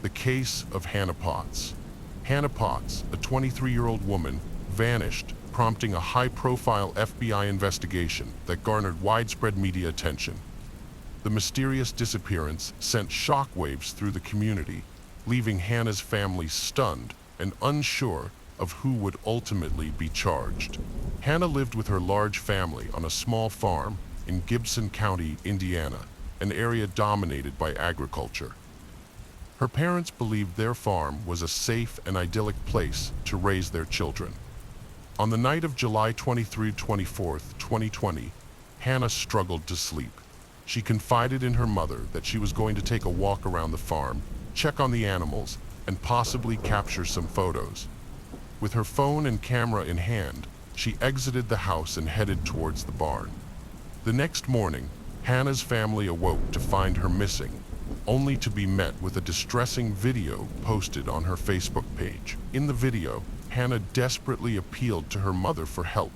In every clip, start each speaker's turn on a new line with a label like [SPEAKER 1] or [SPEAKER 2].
[SPEAKER 1] The case of Hannah Potts. Hannah Potts, a 23-year-old woman, vanished, prompting a high-profile FBI investigation that garnered widespread media attention. The mysterious disappearance sent shockwaves through the community, leaving Hannah's family stunned and unsure of who would ultimately be charged. Hannah lived with her large family on a small farm in Gibson County, Indiana, an area dominated by agriculture. Her parents believed their farm was a safe and idyllic place to raise their children. On the night of July 23-24, 2020, Hannah struggled to sleep. She confided in her mother that she was going to take a walk around the farm, check on the animals, and possibly capture some photos. With her phone and camera in hand, she exited the house and headed towards the barn. The next morning, Hannah's family awoke to find her missing, only to be met with a distressing video posted on her Facebook page. In the video, Hannah desperately appealed to her mother for help,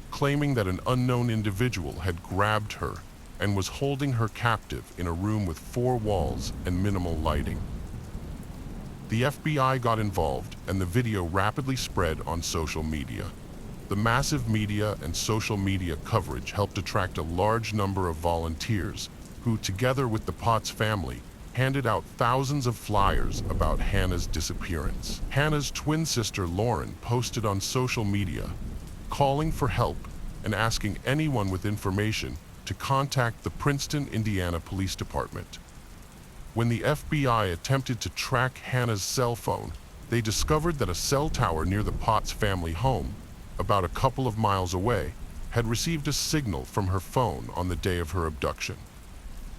[SPEAKER 1] claiming that an unknown individual had grabbed her and was holding her captive in a room with 4 walls and minimal lighting. The FBI got involved, and the video rapidly spread on social media. The massive media and social media coverage helped attract a large number of volunteers who, together with the Potts family, handed out thousands of flyers about Hannah's disappearance. Hannah's twin sister Lauren posted on social media, calling for help and asking anyone with information to contact the Princeton, Indiana Police Department. When the FBI attempted to track Hannah's cell phone, they discovered that a cell tower near the Potts family home, about a couple of miles away, had received a signal from her phone on the day of her abduction.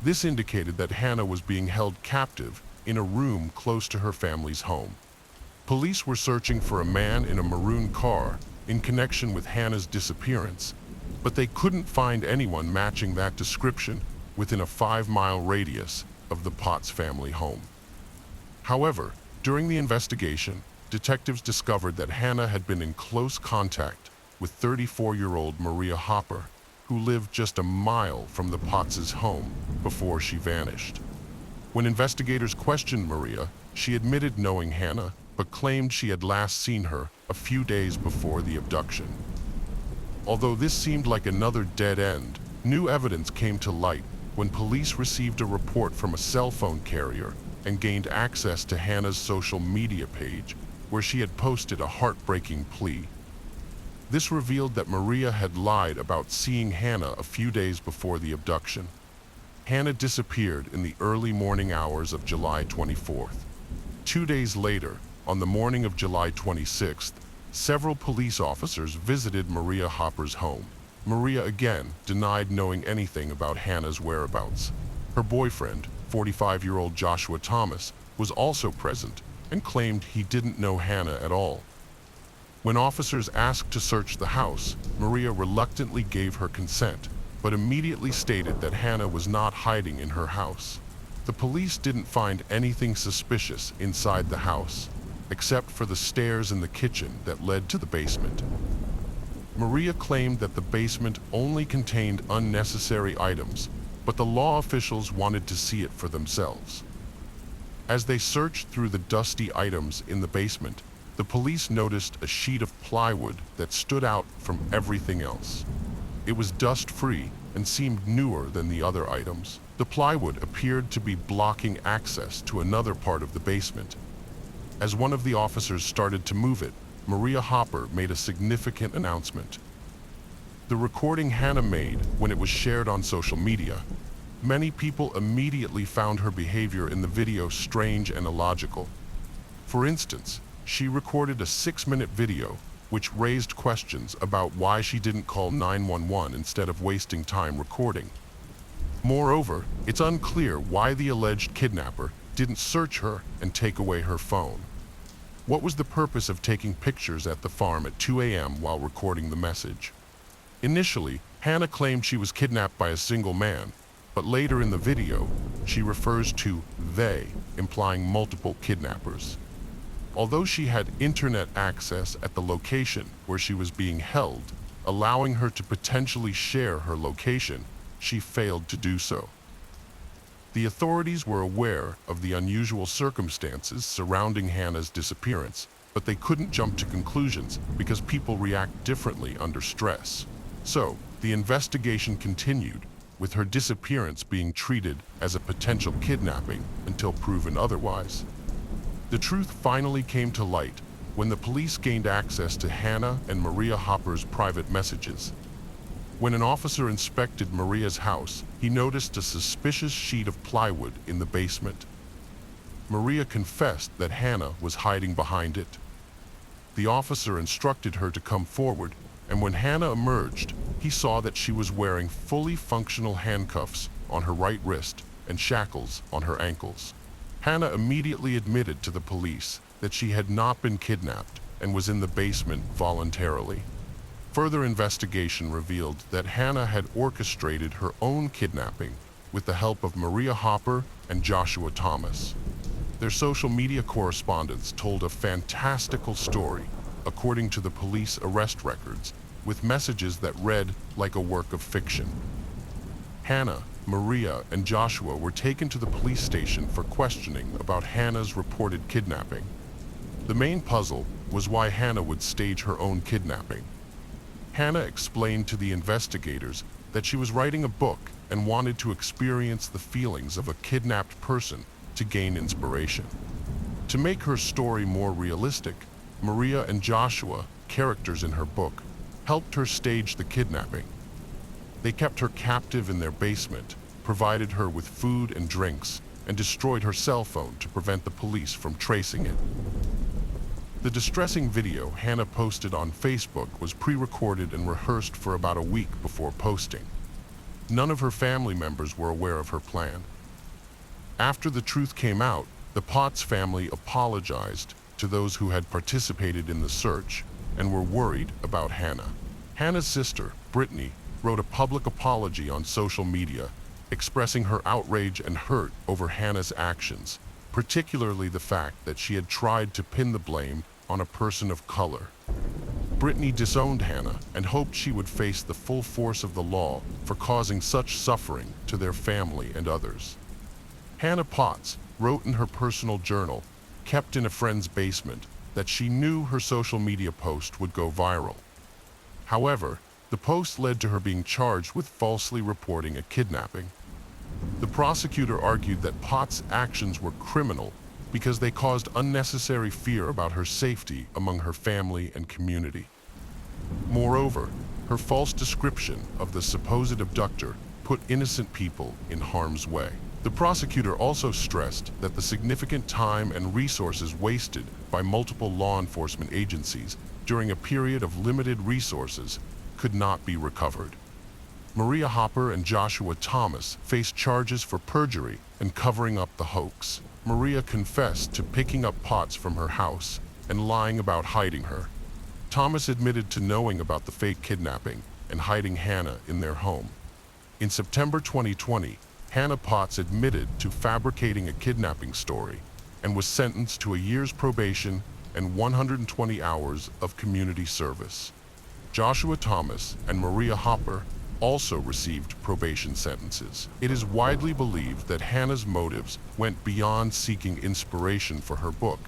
[SPEAKER 1] This indicated that Hannah was being held captive in a room close to her family's home. Police were searching for a man in a maroon car in connection with Hannah's disappearance, but they couldn't find anyone matching that description within a 5-mile radius of the Potts family home. However, during the investigation, detectives discovered that Hannah had been in close contact with 34-year-old Maria Hopper, who lived just a mile from the Potts' home before she vanished. When investigators questioned Maria, she admitted knowing Hannah, but claimed she had last seen her a few days before the abduction. Although this seemed like another dead end, new evidence came to light when police received a report from a cell phone carrier and gained access to Hannah's social media page, where she had posted a heartbreaking plea. This revealed that Maria had lied about seeing Hannah a few days before the abduction. Hannah disappeared in the early morning hours of July 24th. 2 days later, on the morning of July 26th, several police officers visited Maria Hopper's home. Maria again denied knowing anything about Hannah's whereabouts. Her boyfriend, 45-year-old Joshua Thomas, was also present and claimed he didn't know Hannah at all. When officers asked to search the house, Maria reluctantly gave her consent, but immediately stated that Hannah was not hiding in her house. The police didn't find anything suspicious inside the house, except for the stairs in the kitchen that led to the basement. Maria claimed that the basement only contained unnecessary items, but the law officials wanted to see it for themselves. As they searched through the dusty items in the basement, the police noticed a sheet of plywood that stood out from everything else. It was dust-free and seemed newer than the other items. The plywood appeared to be blocking access to another part of the basement. As one of the officers started to move it, Maria Hopper made a significant announcement. The recording Hannah made when it was shared on social media, many people immediately found her behavior in the video strange and illogical. For instance, she recorded a 6-minute video which raised questions about why she didn't call 911 instead of wasting time recording. Moreover, it's unclear why the alleged kidnapper didn't search her and take away her phone. What was the purpose of taking pictures at the farm at 2 a.m. while recording the message? Initially, Hannah claimed she was kidnapped by a single man, but later in the video, she refers to they, implying multiple kidnappers. Although she had internet access at the location where she was being held, allowing her to potentially share her location, she failed to do so. The authorities were aware of the unusual circumstances surrounding Hannah's disappearance, but they couldn't jump to conclusions because people react differently under stress. So, the investigation continued, with her disappearance being treated as a potential kidnapping until proven otherwise. The truth finally came to light when the police gained access to Hannah and Maria Hopper's private messages. When an officer inspected Maria's house, he noticed a suspicious sheet of plywood in the basement. Maria confessed that Hannah was hiding behind it. The officer instructed her to come forward, and when Hannah emerged, he saw that she was wearing fully functional handcuffs on her right wrist and shackles on her ankles. Hannah immediately admitted to the police that she had not been kidnapped and was in the basement voluntarily. Further investigation revealed that Hannah had orchestrated her own kidnapping with the help of Maria Hopper and Joshua Thomas. Their social media correspondence told a fantastical story, according to the police arrest records, with messages that read like a work of fiction. Hannah, Maria, and Joshua were taken to the police station for questioning about Hannah's reported kidnapping. The main puzzle was why Hannah would stage her own kidnapping. Hannah explained to the investigators that she was writing a book and wanted to experience the feelings of a kidnapped person to gain inspiration. To make her story more realistic, Maria and Joshua, characters in her book, helped her stage the kidnapping. They kept her captive in their basement, provided her with food and drinks, and destroyed her cell phone to prevent the police from tracing it. The distressing video Hannah posted on Facebook was pre-recorded and rehearsed for about a week before posting. None of her family members were aware of her plan. After the truth came out, the Potts family apologized to those who had participated in the search and were worried about Hannah. Hannah's sister, Brittany, wrote a public apology on social media, expressing her outrage and hurt over Hannah's actions, particularly the fact that she had tried to pin the blame on a person of color. Brittany disowned Hannah and hoped she would face the full force of the law for causing such suffering to their family and others. Hannah Potts wrote in her personal journal, kept in a friend's basement, that she knew her social media post would go viral. However, the post led to her being charged with falsely reporting a kidnapping. The prosecutor argued that Potts' actions were criminal because they caused unnecessary fear about her safety among her family and community. Moreover, her false description of the supposed abductor put innocent people in harm's way. The prosecutor also stressed that the significant time and resources wasted by multiple law enforcement agencies during a period of limited resources could not be recovered. Maria Hopper and Joshua Thomas faced charges for perjury and covering up the hoax. Maria confessed to picking up Potts from her house and lying about hiding her. Thomas admitted to knowing about the fake kidnapping and hiding Hannah in their home. In September 2020, Hannah Potts admitted to fabricating a kidnapping story and was sentenced to a year's probation and 120 hours of community service. Joshua Thomas and Maria Hopper also received probation sentences. It is widely believed that Hannah's motives went beyond seeking inspiration for her book.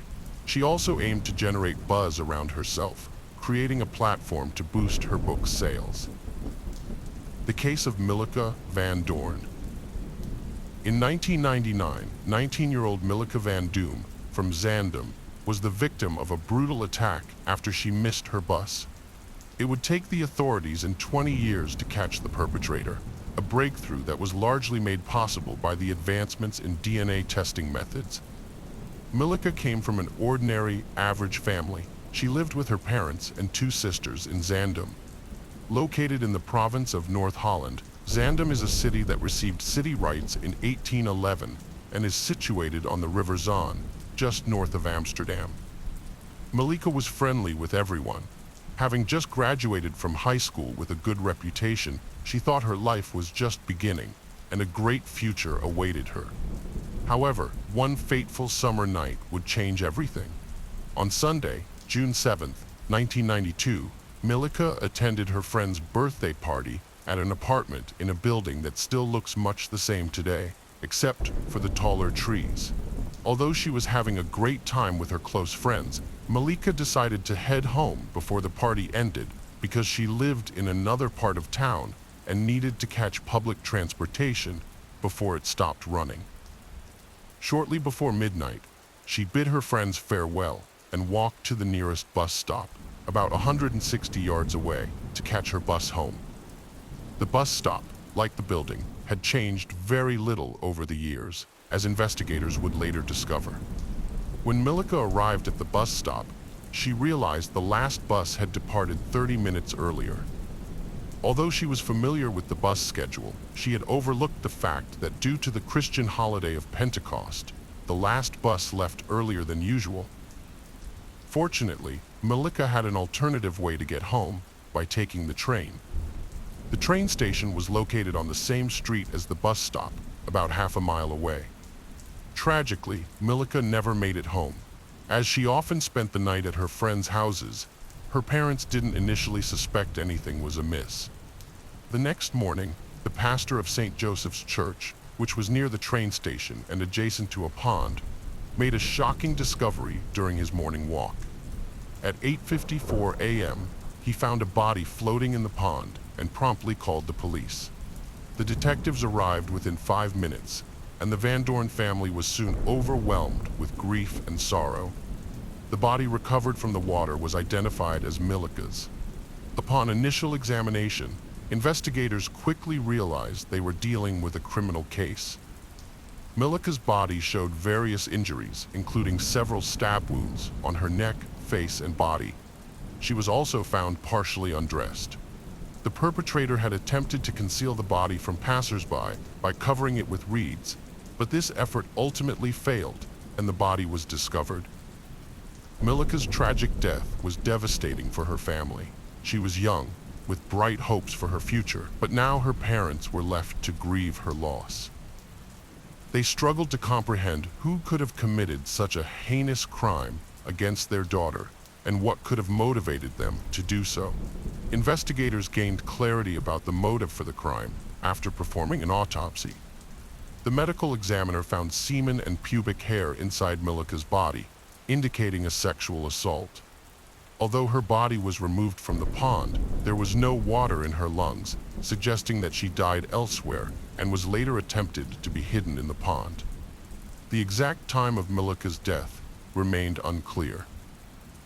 [SPEAKER 1] She also aimed to generate buzz around herself, creating a platform to boost her book's sales. The case of Millika Van Doorn. In 1999, 19-year-old Millika Van Doorn from Zandam was the victim of a brutal attack after she missed her bus. It would take the authorities 20 years to catch the perpetrator, a breakthrough that was largely made possible by the advancements in DNA testing methods. Millika came from an ordinary, average family. She lived with her parents and two sisters in Zandam. Located in the province of North Holland, Zandam is a city that received city rights in 1811 and is situated on the River Zaan, just north of Amsterdam. Millika was friendly with everyone. Having just graduated from high school with a good reputation, she thought her life was just beginning and a great future awaited her. However, one fateful summer night would change everything. On Sunday, June 7, 1992, Millika attended her friend's birthday party at an apartment in a building that still looks much the same today. except for the taller trees. Although she was having a great time with her close friends, Malika decided to head home before the party ended because she lived in another part of town and needed to catch public transportation before it stopped running. Shortly before midnight, she bid her friends farewell and walked to the nearest bus stop, about 160 yards away, to catch her bus home. The bus stop, like the building, had changed very little over the years, as investigators would later discover. When Malika arrived at the bus stop, she realized the last bus had departed 30 minutes earlier. Although she was familiar with the bus schedule, she had overlooked the fact that due to the Christian holiday of Pentecost, the last bus left earlier than usual. Fortunately, Malika had an alternative way to get home, by taking the train. The train station was located on the same street as the bus stop, about half a mile away. Tragically, Malika never made it home. As she often spent the night at her friends' houses, her parents didn't initially suspect anything was amiss. The next morning, the pastor of St. Joseph's Church, which was near the train station and adjacent to a pond, made a shocking discovery during his morning walk. At 8:54 a.m., he found a body floating in the pond and promptly called the police. The detectives arrived within 5 minutes, and the Van Dorn family was soon overwhelmed with grief and sorrow. The body recovered from the water was identified as Malika's. Upon initial examination, investigators quickly realized they were dealing with a criminal case. Malika's body showed various injuries, including several stab wounds on her neck, face, and body. She was also found partially undressed. The perpetrator had attempted to conceal the body from passers-by by covering it with reeds, but this effort ultimately failed, and the body was discovered. Malika's tragic death was devastating for her family. She was young, with bright hopes for her future, but now her parents were left to grieve her loss. They struggled to comprehend who could have committed such a heinous crime against their daughter, and what could have motivated them to do so. Investigators gained clarity about the motive for the crime after performing an autopsy. The medical examiner found semen and pubic hair inside Malika's body, indicating a sexual assault. Although her body was removed from the pond, there was no water in her lungs, suggesting that she died elsewhere and was later attempted to be hidden in the pond. The exact time of Malika's death remained unclear.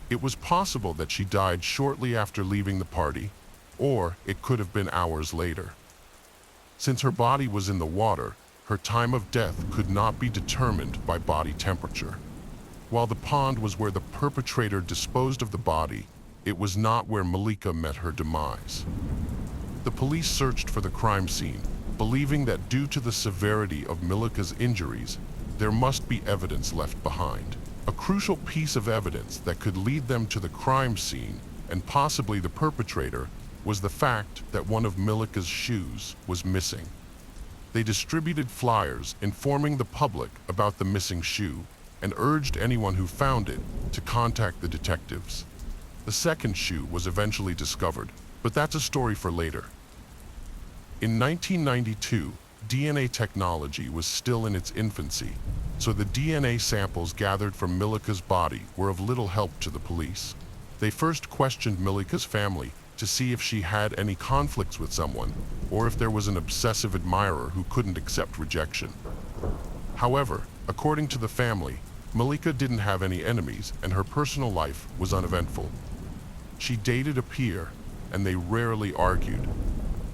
[SPEAKER 1] It was possible that she died shortly after leaving the party, or it could have been hours later. Since her body was in the water, her time of death could not be determined by body temperature. While the pond was where the perpetrator disposed of the body, it was not where Malika met her demise. The police searched for the crime scene, believing that due to the severity of Malika's injuries, there must be evidence left behind. A crucial piece of evidence that could lead them to the crime scene and possibly the perpetrator was the fact that one of Malika's shoes was missing. They distributed flyers informing the public about the missing shoe and urged anyone who found it to contact the detectives. The second shoe was eventually discovered, but that's a story for later. In 1992, DNA technology was still in its infancy, so the DNA samples gathered from Malika's body were of little help to the police. They first questioned Malika's family to see if she had any conflicts with someone, or if there was an obsessive admirer who couldn't accept rejection. However, according to the family, Malika didn't have any enemies and her personal life was uneventful. She dated a peer, and they rarely argued.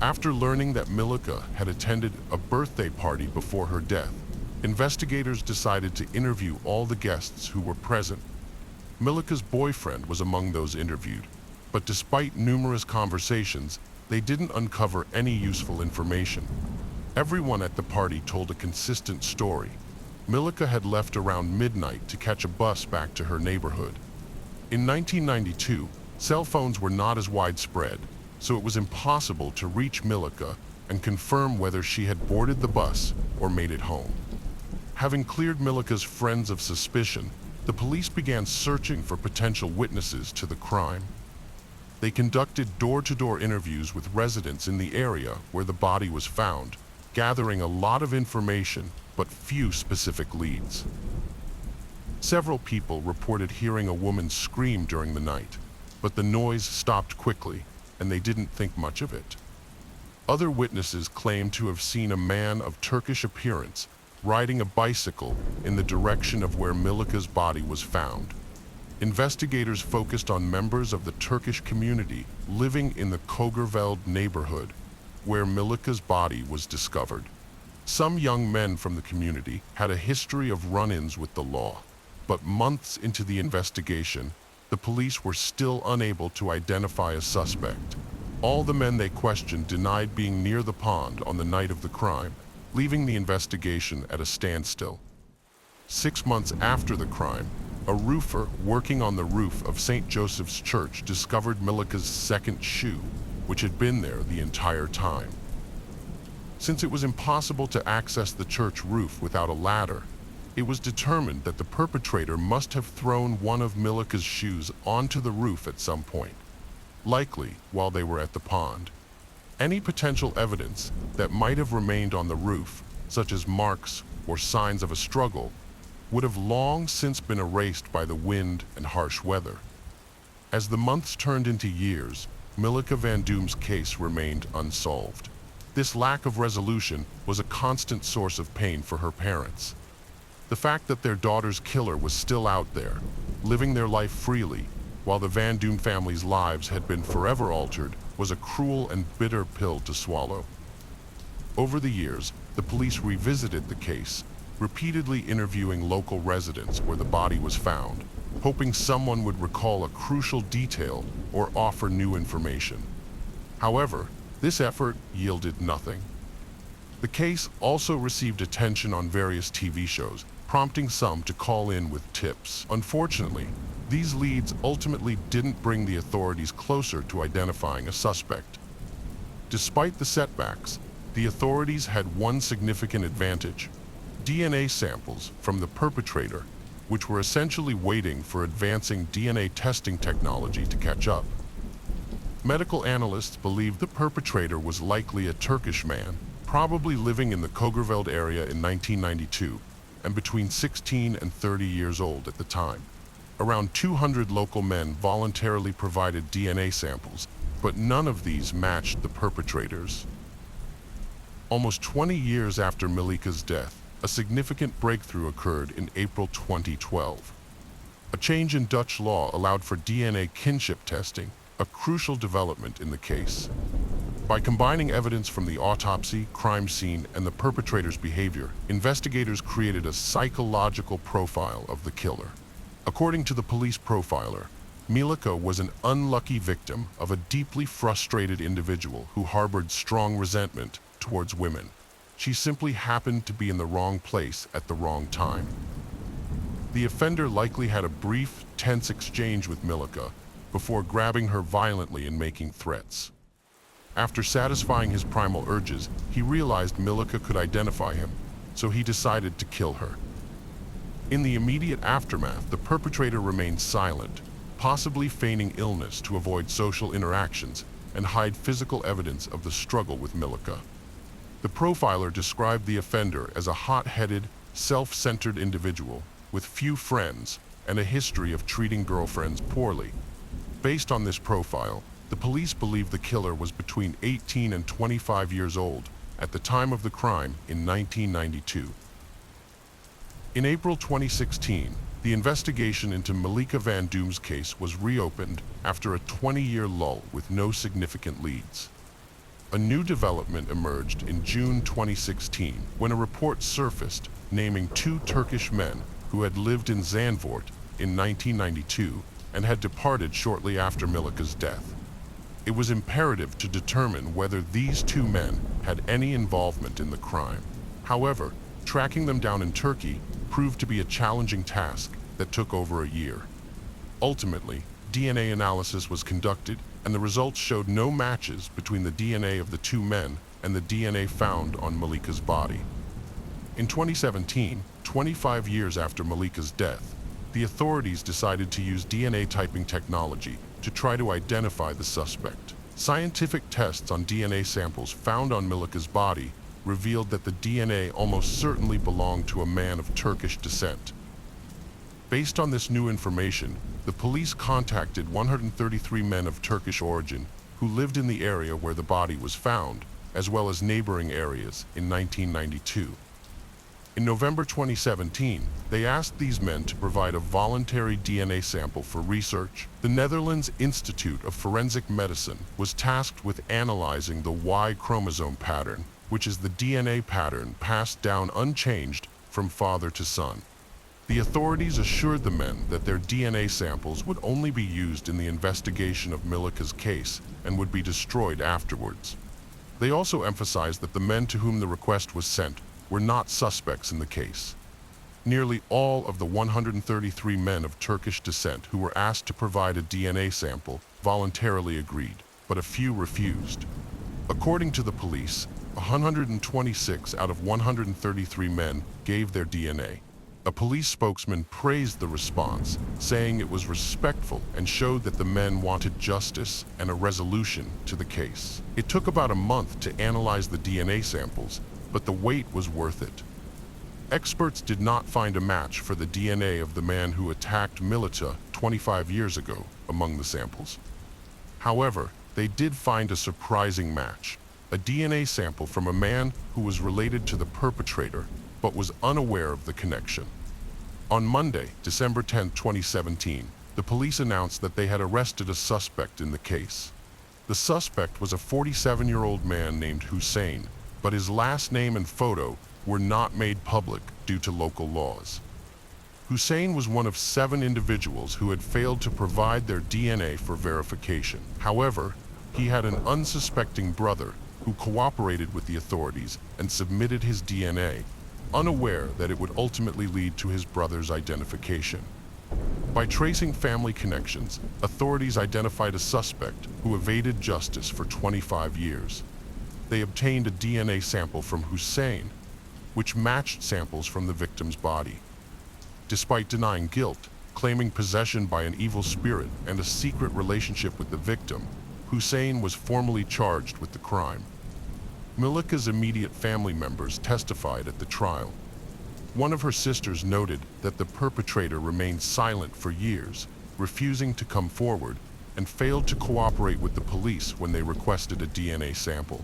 [SPEAKER 1] After learning that Malika had attended a birthday party before her death, investigators decided to interview all the guests who were present. Malika's boyfriend was among those interviewed, but despite numerous conversations, they didn't uncover any useful information. Everyone at the party told a consistent story. Malika had left around midnight to catch a bus back to her neighborhood. In 1992, cell phones were not as widespread, so it was impossible to reach Malika and confirm whether she had boarded the bus or made it home. Having cleared Malika's friends of suspicion, the police began searching for potential witnesses to the crime. They conducted door-to-door interviews with residents in the area where the body was found, gathering a lot of information but few specific leads. Several people reported hearing a woman scream during the night, but the noise stopped quickly and they didn't think much of it. Other witnesses claimed to have seen a man of Turkish appearance riding a bicycle in the direction of where Milika's body was found. Investigators focused on members of the Turkish community living in the Kogerveld neighborhood, where Milika's body was discovered. Some young men from the community had a history of run-ins with the law, but months into the investigation, the police were still unable to identify a suspect. All the men they questioned denied being near the pond on the night of the crime, leaving the investigation at a standstill. 6 months after the crime, a roofer working on the roof of St. Joseph's Church discovered Milika's second shoe, which had been there the entire time. Since it was impossible to access the church roof without a ladder, it was determined that the perpetrator must have thrown one of Milika's shoes onto the roof at some point, likely while they were at the pond. Any potential evidence that might have remained on the roof, such as marks or signs of a struggle, would have long since been erased by the wind and harsh weather. As the months turned into years, Milika Van Doom's case remained unsolved. This lack of resolution was a constant source of pain for her parents. The fact that their daughter's killer was still out there, living their life freely, while the Van Doom family's lives had been forever altered, was a cruel and bitter pill to swallow. Over the years, the police revisited the case, repeatedly interviewing local residents where the body was found, hoping someone would recall a crucial detail or offer new information. However, this effort yielded nothing. The case also received attention on various TV shows, prompting some to call in with tips. Unfortunately, these leads ultimately didn't bring the authorities closer to identifying a suspect. Despite the setbacks, the authorities had one significant advantage: DNA samples from the perpetrator, which were essentially waiting for advancing DNA testing technology to catch up. Medical analysts believed the perpetrator was likely a Turkish man, probably living in the Kogerveld area in 1992, and between 16 and 30 years old at the time. Around 200 local men voluntarily provided DNA samples, but none of these matched the perpetrators. Almost 20 years after Milika's death, a significant breakthrough occurred in April 2012. A change in Dutch law allowed for DNA kinship testing, a crucial development in the case. By combining evidence from the autopsy, crime scene, and the perpetrator's behavior, investigators created a psychological profile of the killer. According to the police profiler, Milika was an unlucky victim of a deeply frustrated individual who harbored strong resentment towards women. She simply happened to be in the wrong place at the wrong time. The offender likely had a brief, tense exchange with Milika before grabbing her violently and making threats. After satisfying his primal urges, he realized Milika could identify him, so he decided to kill her. In the immediate aftermath, the perpetrator remained silent, possibly feigning illness to avoid social interactions and hide physical evidence of the struggle with Milika. The profiler described the offender as a hot-headed, self-centered individual with few friends and a history of treating girlfriends poorly. Based on this profile, the police believe the killer was between 18 and 25 years old at the time of the crime in 1992. In April 2016, the investigation into Milika Van Doom's case was reopened after a 20-year lull with no significant leads. A new development emerged in June 2016 when a report surfaced naming 2 Turkish men who had lived in Zandvoort in 1992 and had departed shortly after Milika's death. It was imperative to determine whether these 2 men had any involvement in the crime. However, tracking them down in Turkey proved to be a challenging task that took over a year. Ultimately, DNA analysis was conducted, and the results showed no matches between the DNA of the 2 men and the DNA found on Milika's body. In 2017, 25 years after Milika's death, the authorities decided to use DNA typing technology to try to identify the suspect. Scientific tests on DNA samples found on Milika's body revealed that the DNA almost certainly belonged to a man of Turkish descent. Based on this new information, the police contacted 133 men of Turkish origin who lived in the area where the body was found, as well as neighboring areas, in 1992. In November 2017, they asked these men to provide a voluntary DNA sample for research. The Netherlands Institute of Forensic Medicine was tasked with analyzing the Y chromosome pattern, which is the DNA pattern passed down unchanged from father to son. The authorities assured the men that their DNA samples would only be used in the investigation of Milika's case and would be destroyed afterwards. They also emphasized that the men to whom the request was sent were not suspects in the case. Nearly all of the 133 men of Turkish descent who were asked to provide a DNA sample voluntarily agreed, but a few refused. According to the police, 126 out of 133 men gave their DNA. A police spokesman praised the response, saying it was respectful and showed that the men wanted justice and a resolution to the case. It took about a month to analyze the DNA samples, but the wait was worth it. Experts did not find a match for the DNA of the man who attacked Milita 25 years ago among the samples. However, they did find a surprising match, a DNA sample from a man who was related to the perpetrator but was unaware of the connection. On Monday, December 10, 2017, the police announced that they had arrested a suspect in the case. The suspect was a 47-year-old man named Hussein, but his last name and photo were not made public due to local laws. Hussein was one of 7 individuals who had failed to provide their DNA for verification. However, he had an unsuspecting brother who cooperated with the authorities and submitted his DNA, unaware that it would ultimately lead to his brother's identification. By tracing family connections, authorities identified a suspect who evaded justice for 25 years. They obtained a DNA sample from Hussein, which matched samples from the victim's body. Despite denying guilt, claiming possession by an evil spirit, and a secret relationship with the victim, Hussein was formally charged with the crime. Milika's immediate family members testified at the trial. One of her sisters noted that the perpetrator remained silent for years, refusing to come forward, and failed to cooperate with the police when they requested a DNA sample.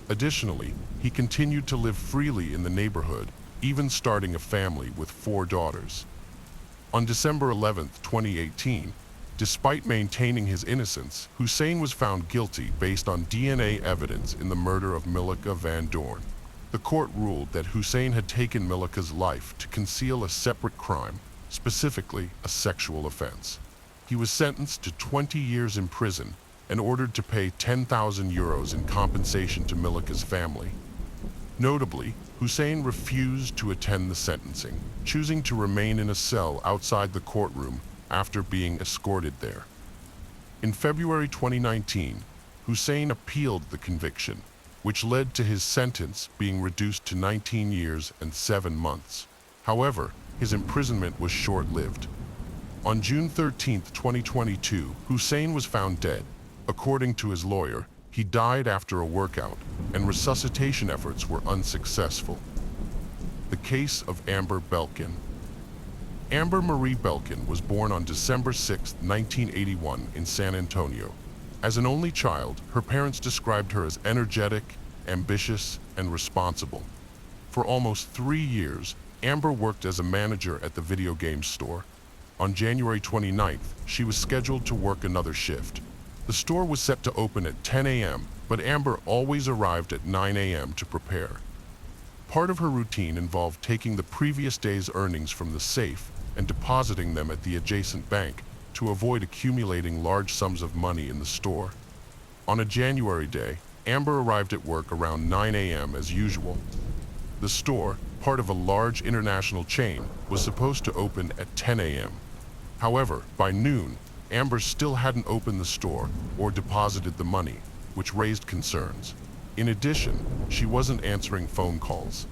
[SPEAKER 1] Additionally, he continued to live freely in the neighborhood, even starting a family with 4 daughters. On December 11, 2018, despite maintaining his innocence, Hussein was found guilty based on DNA evidence in the murder of Milika van Doorn. The court ruled that Hussein had taken Milika's life to conceal a separate crime, specifically a sexual offense. He was sentenced to 20 years in prison and ordered to pay 10,000 euros in compensation to Milika's family. Notably, Hussein refused to attend the sentencing, choosing to remain in a cell outside the courtroom after being escorted there. In February 2019, Hussein appealed the conviction, which led to his sentence being reduced to 19 years and 7 months. However, his imprisonment was short-lived. On June 13, 2022, Hussein was found dead. According to his lawyer, he died after a workout, and resuscitation efforts were unsuccessful. The case of Amber Belkin. Amber Marie Belkin was born on December 6, 1981 in San Antonio. As an only child, her parents described her as energetic, ambitious, and responsible. For almost 3 years, Amber worked as a manager at the video game store. On January 29th, she was scheduled to work another shift. The store was set to open at 10 a.m., but Amber always arrived at 9 a.m. to prepare. Part of her routine involved taking the previous day's earnings from the safe and depositing them at the adjacent bank to avoid accumulating large sums of money in the store. On a January day, Amber arrived at work around 9 a.m. as usual. The store, part of a large international chain, was supposed to open at 10 a.m. However, by noon, Amber still hadn't opened the store or deposited the money, which raised concerns. In addition, she wasn't answering phone calls.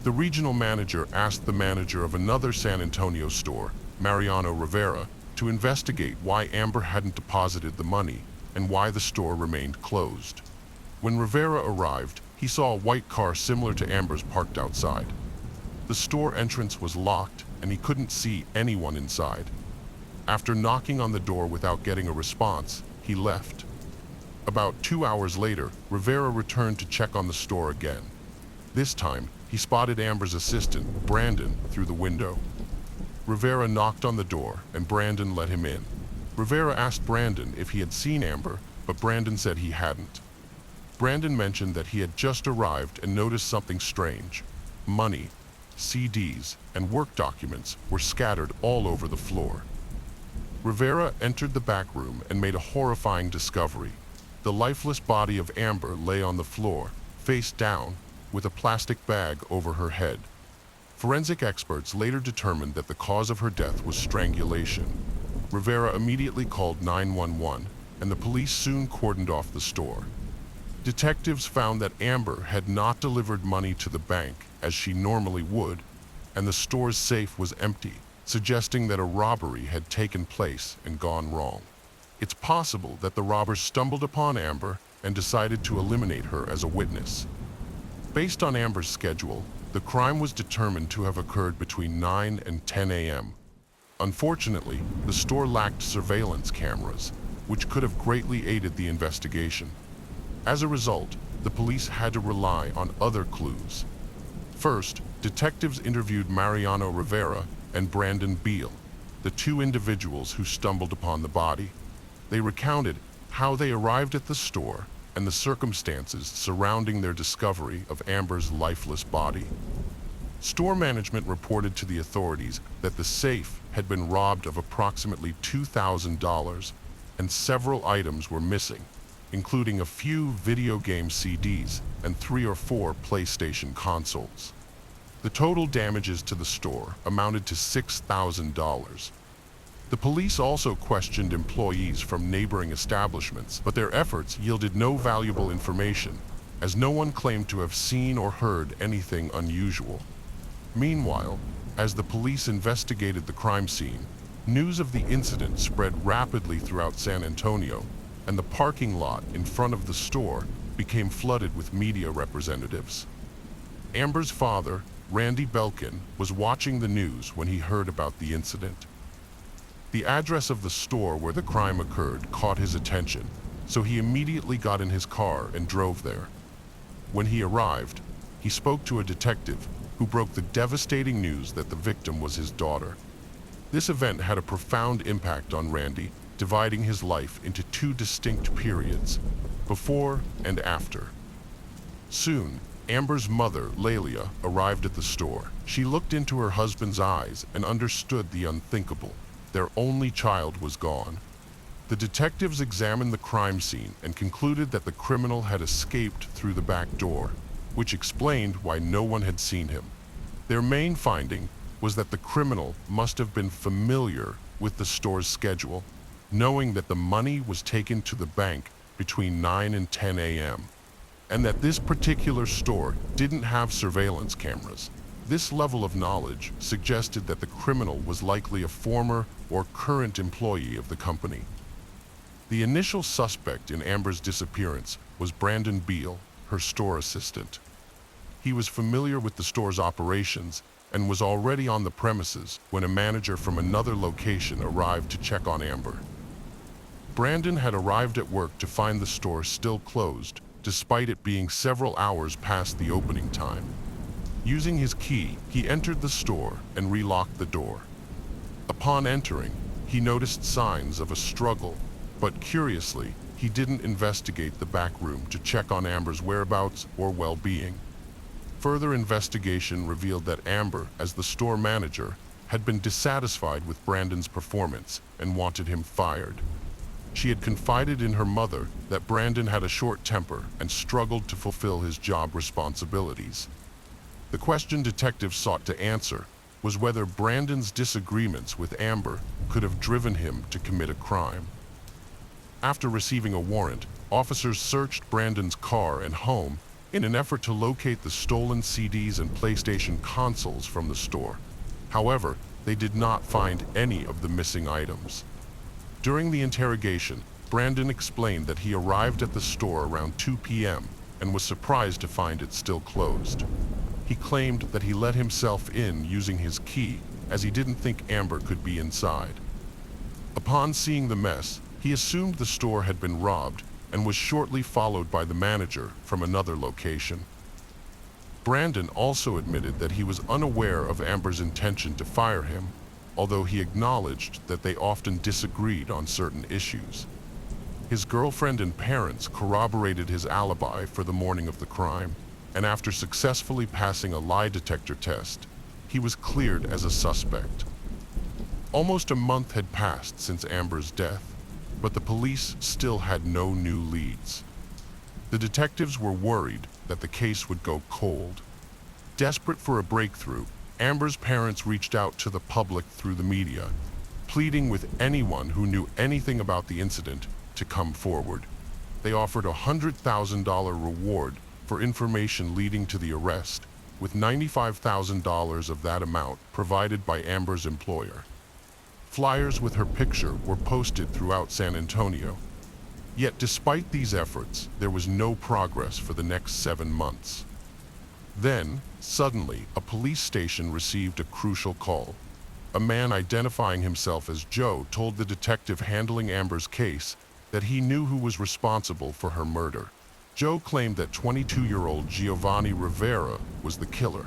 [SPEAKER 1] The regional manager asked the manager of another San Antonio store, Mariano Rivera, to investigate why Amber hadn't deposited the money and why the store remained closed. When Rivera arrived, He saw a white car similar to Amber's parked outside. The store entrance was locked, and he couldn't see anyone inside. After knocking on the door without getting a response, he left. About 2 hours later, Rivera returned to check on the store again. This time, he spotted Amber's assistant, Brandon, through the window. Rivera knocked on the door, and Brandon let him in. Rivera asked Brandon if he had seen Amber, but Brandon said he hadn't. Brandon mentioned that he had just arrived and noticed something strange. Money, CDs, and work documents were scattered all over the floor. Rivera entered the back room and made a horrifying discovery. The lifeless body of Amber lay on the floor, face down, with a plastic bag over her head. Forensic experts later determined that the cause of her death was strangulation. Rivera immediately called 911, and the police soon cordoned off the store. Detectives found that Amber had not delivered money to the bank, as she normally would, and the store's safe was empty, suggesting that a robbery had taken place and gone wrong. It's possible that the robbers stumbled upon Amber and decided to eliminate her as a witness. Based on Amber's schedule, the crime was determined to have occurred between 9 and 10 a.m. Unfortunately, the store lacked surveillance cameras, which could have greatly aided the investigation. As a result, the police had to rely on other clues. First, detectives interviewed Mariano Rivera and Brandon Beal, the two individuals who stumbled upon the body. They recounted how they arrived at the store and the circumstances surrounding their discovery of Amber's lifeless body. Store management reported to the authorities that the safe had been robbed of approximately $2,000 and several items were missing, including a few video game CDs and 3 or 4 PlayStation consoles. The total damages to the store amounted to $6,000. The police also questioned employees from neighboring establishments, but their efforts yielded no valuable information, as no one claimed to have seen or heard anything unusual. Meanwhile, as the police investigated the crime scene, news of the incident spread rapidly throughout San Antonio, and the parking lot in front of the store became flooded with media representatives. Amber's father, Randy Belkin, was watching the news when he heard about the incident. The address of the store where the crime occurred caught his attention, so he immediately got in his car and drove there. When he arrived, he spoke to a detective who broke the devastating news that the victim was his daughter. This event had a profound impact on Randy, dividing his life into 2 distinct periods, before and after. Soon, Amber's mother, Lelia, arrived at the store. She looked into her husband's eyes and understood the unthinkable. Their only child was gone. The detectives examined the crime scene and concluded that the criminal had escaped through the back door, which explained why no one had seen him. Their main finding was that the criminal must have been familiar with the store's schedule, knowing that the money was taken to the bank between 9 and 10 a.m., and that this particular store didn't have surveillance cameras. This level of knowledge suggested that the criminal was likely a former or current employee of the company. The initial suspect in Amber's disappearance was Brandon Beal, her store assistant. He was familiar with the store's operations and was already on the premises when a manager from another location arrived to check on Amber. Brandon had arrived at work to find the store still closed, despite it being several hours past the opening time. Using his key, he entered the store and relocked the door. Upon entering, he noticed signs of a struggle, but curiously, he didn't investigate the back room to check on Amber's whereabouts or well-being. Further investigation revealed that Amber, as the store manager, had been dissatisfied with Brandon's performance and wanted him fired. She had confided in her mother that Brandon had a short temper and struggled to fulfill his job responsibilities. The question detectives sought to answer was whether Brandon's disagreements with Amber could have driven him to commit a crime. After receiving a warrant, officers searched Brandon's car and home in an effort to locate the stolen CDs and PlayStation consoles from the store. However, they did not find any of the missing items. During the interrogation, Brandon explained that he arrived at the store around 2 p.m. and was surprised to find it still closed. He claimed that he let himself in using his key, as he didn't think Amber could be inside. Upon seeing the mess, he assumed the store had been robbed and was shortly followed by the manager from another location. Brandon also admitted that he was unaware of Amber's intention to fire him, although he acknowledged that they often disagreed on certain issues. His girlfriend and parents corroborated his alibi for the morning of the crime, and after successfully passing a lie detector test, he was cleared as a suspect. Almost a month had passed since Amber's death, but the police still had no new leads. The detectives were worried that the case would go cold. Desperate for a breakthrough, Amber's parents reached out to the public through the media, pleading with anyone who knew anything about the incident to come forward. They offered a $100,000 reward for information leading to the arrest, with $95,000 of that amount provided by Amber's employer. Flyers with her picture were posted throughout San Antonio. Yet despite these efforts, there was no progress for the next 7 months. Then, suddenly, a police station received a crucial call. A man identifying himself as Joe told the detective handling Amber's case that he knew who was responsible for her murder. Joe claimed that 22-year-old Giovanni Rivera was the killer.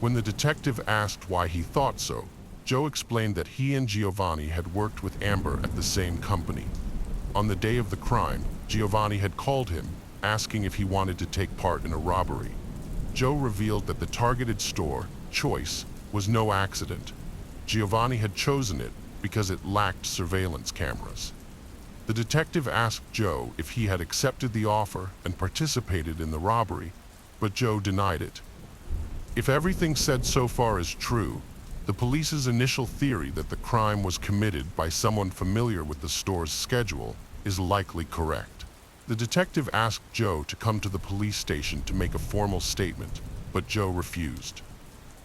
[SPEAKER 1] When the detective asked why he thought so, Joe explained that he and Giovanni had worked with Amber at the same company. On the day of the crime, Giovanni had called him, asking if he wanted to take part in a robbery. Joe revealed that the targeted store, Choice, was no accident. Giovanni had chosen it because it lacked surveillance cameras. The detective asked Joe if he had accepted the offer and participated in the robbery, but Joe denied it. If everything said so far is true, the police's initial theory that the crime was committed by someone familiar with the store's schedule is likely correct. The detective asked Joe to come to the police station to make a formal statement, but Joe refused.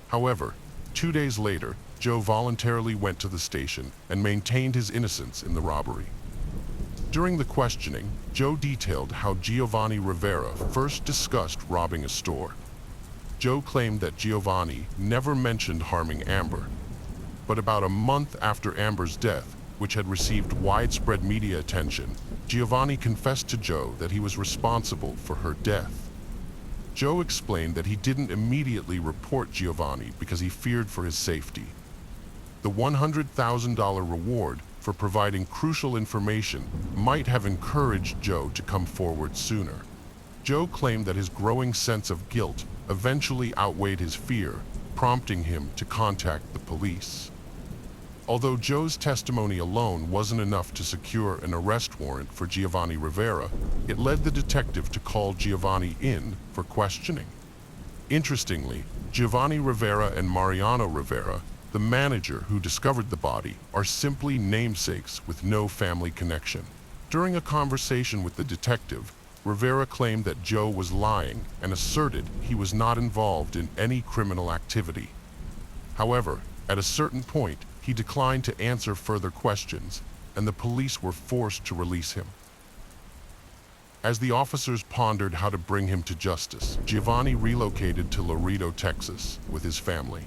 [SPEAKER 1] However, 2 days later, Joe voluntarily went to the station and maintained his innocence in the robbery. During the questioning, Joe detailed how Giovanni Rivera first discussed robbing a store. Joe claimed that Giovanni never mentioned harming Amber. But about a month after Amber's death, which had received widespread media attention, Giovanni confessed to Joe that he was responsible for her death. Joe explained that he didn't immediately report Giovanni because he feared for his safety. The $100,000 reward for providing crucial information might have encouraged Joe to come forward sooner. Joe claimed that his growing sense of guilt eventually outweighed his fear, prompting him to contact the police. Although Joe's testimony alone wasn't enough to secure an arrest warrant for Giovanni Rivera, it led the detective to call Giovanni in for questioning. Interestingly, Giovanni Rivera and Mariano Rivera, the manager who discovered the body, are simply namesakes with no family connection. During a conversation with the detective, Rivera claimed that Joe was lying and asserted he was not involved in any criminal activity. However, at a certain point, he declined to answer further questions, and the police were forced to release him. As the officers pondered how to bring him to justice, Giovanni relocated to Laredo, Texas, with his family.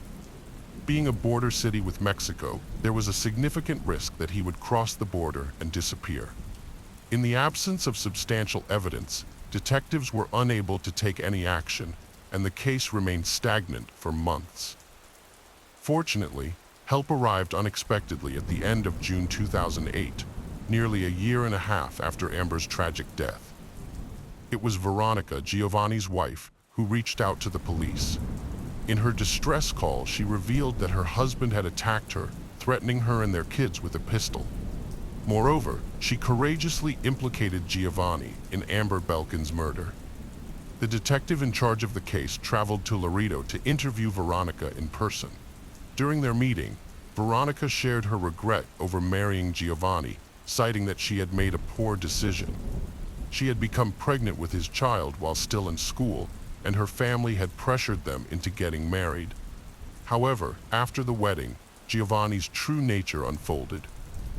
[SPEAKER 1] Being a border city with Mexico, there was a significant risk that he would cross the border and disappear. In the absence of substantial evidence, detectives were unable to take any action, and the case remained stagnant for months. Fortunately, help arrived unexpectedly at the end of June 2008, nearly a year and a half after Amber's tragic death. It was Veronica, Giovanni's wife, who reached out to the police. In her distress call, she revealed that her husband had attacked her, threatening her and their kids with a pistol. Moreover, she courageously implicated Giovanni in Amber Belkin's murder. The detective in charge of the case traveled to Laredo to interview Veronica in person. During their meeting, Veronica shared her regret over marrying Giovanni, citing that she had made a poor decision. She had become pregnant with his child while still in school, and her family had pressured them into getting married. However, after the wedding, Giovanni's true nature unfolded.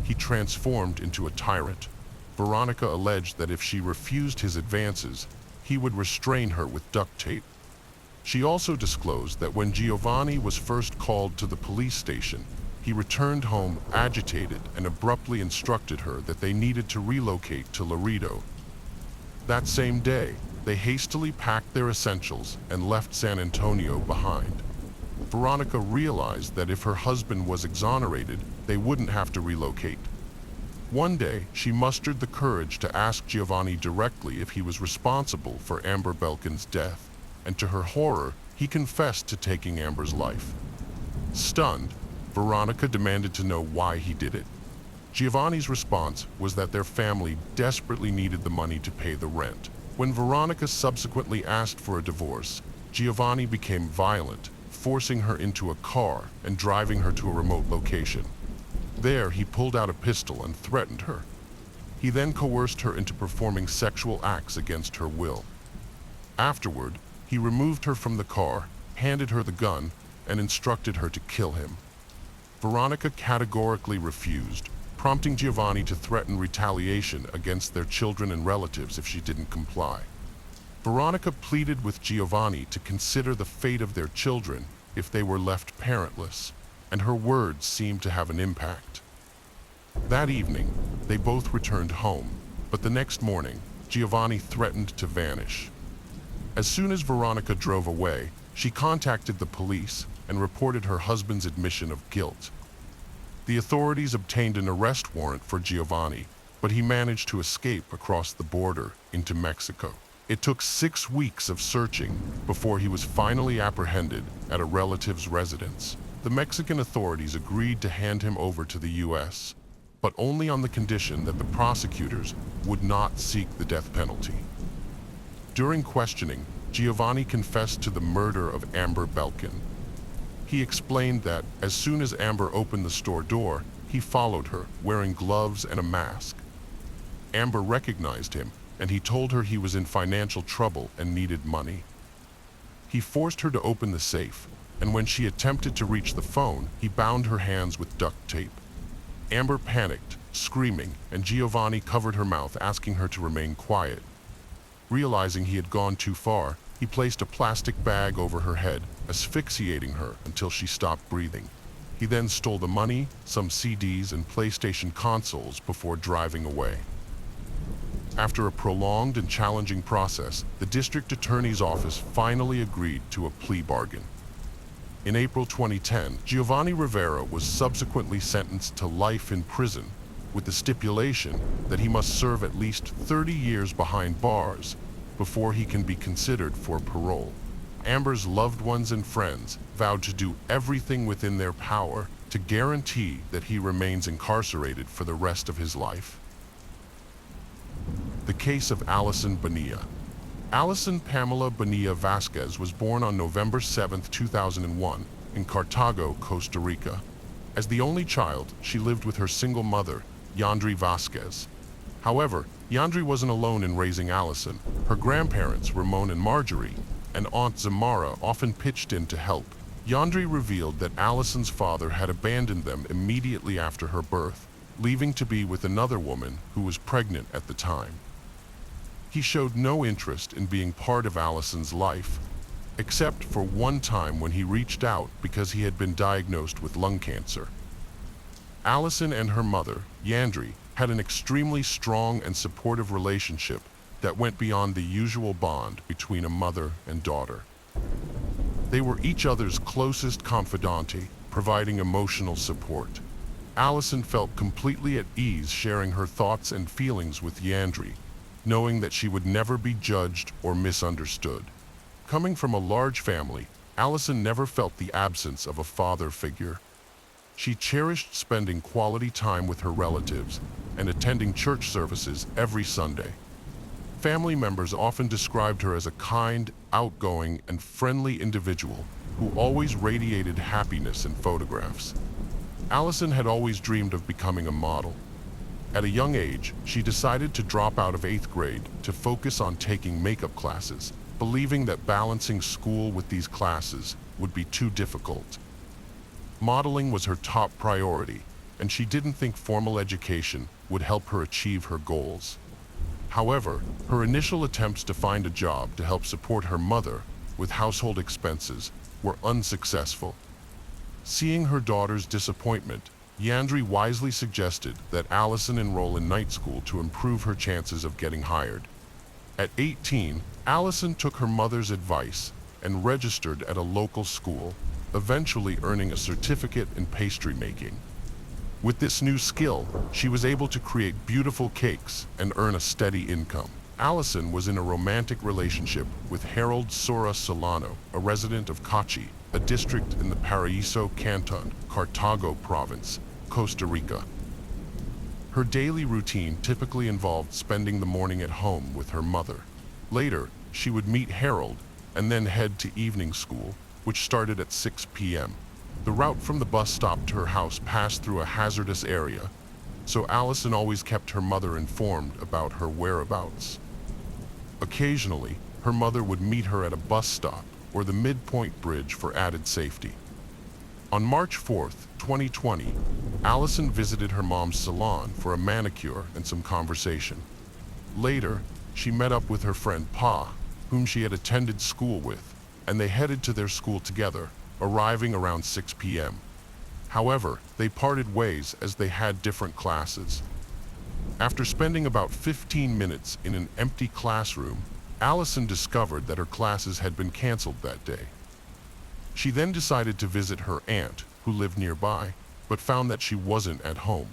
[SPEAKER 1] He transformed into a tyrant. Veronica alleged that if she refused his advances, he would restrain her with duct tape. She also disclosed that when Giovanni was first called to the police station, he returned home agitated and abruptly instructed her that they needed to relocate to Laredo. That same day, they hastily packed their essentials and left San Antonio behind. Veronica realized that if her husband was exonerated, they wouldn't have to relocate. One day, she mustered the courage to ask Giovanni directly if he was responsible for Amber Belkin's death, and to her horror, he confessed to taking Amber's life. Stunned, Veronica demanded to know why he did it. Giovanni's response was that their family desperately needed the money to pay the rent. When Veronica subsequently asked for a divorce, Giovanni became violent, forcing her into a car and driving her to a remote location. There, he pulled out a pistol and threatened her. He then coerced her into performing sexual acts against her will. Afterward, he removed her from the car, handed her the gun, and instructed her to kill him. Veronica categorically refused, prompting Giovanni to threaten retaliation against their children and relatives if she didn't comply. Veronica pleaded with Giovanni to consider the fate of their children if they were left parentless, and her words seemed to have an impact. That evening, they both returned home, but the next morning, Giovanni threatened to vanish. As soon as Veronica drove away, she contacted the police and reported her husband's admission of guilt. The authorities obtained an arrest warrant for Giovanni, but he managed to escape across the border into Mexico. It took 6 weeks of searching before he was finally apprehended at a relative's residence. The Mexican authorities agreed to hand him over to the U.S., but only on the condition that the prosecutors would not seek the death penalty. During questioning, Giovanni confessed to the murder of Amber Belkin. He explained that as soon as Amber opened the store door, he followed her, wearing gloves and a mask. Amber recognized him, and he told her he was in financial trouble and needed money. He forced her to open the safe, and when she attempted to reach the phone, he bound her hands with duct tape. Amber panicked, screaming, and Giovanni covered her mouth, asking her to remain quiet. Realizing he had gone too far, he placed a plastic bag over her head, asphyxiating her until she stopped breathing. He then stole the money, some CDs, and PlayStation consoles before driving away. After a prolonged and challenging process, the district attorney's office finally agreed to a plea bargain. In April 2010, Giovanni Rivera was subsequently sentenced to life in prison, with the stipulation that he must serve at least 30 years behind bars before he can be considered for parole. Amber's loved ones and friends vowed to do everything within their power to guarantee that he remains incarcerated for the rest of his life. The case of Allison Bonilla. Allison Pamela Bonilla Vasquez was born on November 7, 2001, in Cartago, Costa Rica. As the only child, she lived with her single mother, Yandri Vasquez. However, Yandri wasn't alone in raising Allison. Her grandparents, Ramon and Marjorie, and Aunt Zamara often pitched in to help. Yandri revealed that Allison's father had abandoned them immediately after her birth, leaving to be with another woman who was pregnant at the time. He showed no interest in being part of Allison's life, except for one time when he reached out because he had been diagnosed with lung cancer. Allison and her mother, Yandri, had an extremely strong and supportive relationship that went beyond the usual bond between a mother and daughter. They were each other's closest confidante, providing emotional support. Allison felt completely at ease sharing her thoughts and feelings with Yandri, knowing that she would never be judged or misunderstood. Coming from a large family, Allison never felt the absence of a father figure. She cherished spending quality time with her relatives and attending church services every Sunday. Family members often described her as a kind, outgoing, and friendly individual who always radiated happiness in photographs. Allison had always dreamed of becoming a model. At a young age, she decided to drop out of 8th grade to focus on taking makeup classes, believing that balancing school with these classes would be too difficult. Modeling was her top priority, and she didn't think formal education would help her achieve her goals. However, her initial attempts to find a job to help support her mother with household expenses were unsuccessful. Seeing her daughter's disappointment, Yandri wisely suggested that Allison enroll in night school to improve her chances of getting hired. At 18, Allison took her mother's advice and registered at a local school, eventually earning a certificate in pastry making. With this new skill, she was able to create beautiful cakes and earn a steady income. Allison was in a romantic relationship with Harold Sora Solano, a resident of Cachi, a district in the Paraíso Canton, Cartago Province, Costa Rica. Her daily routine typically involved spending the morning at home with her mother. Later, she would meet Harold and then head to evening school, which started at 6 p.m. The route from the bus stop to her house passed through a hazardous area, so Allison always kept her mother informed about her whereabouts. Occasionally, her mother would meet her at a bus stop or the midpoint bridge for added safety. On March 4th, 2020, Allison visited her mom's salon for a manicure and some conversation. Later, she met up with her friend Pa, whom she had attended school with, and they headed to their school together, arriving around 6 p.m. However, they parted ways as they had different classes. After spending about 15 minutes in an empty classroom, Allison discovered that her classes had been canceled that day. She then decided to visit her aunt, who lived nearby, but found that she wasn't at home.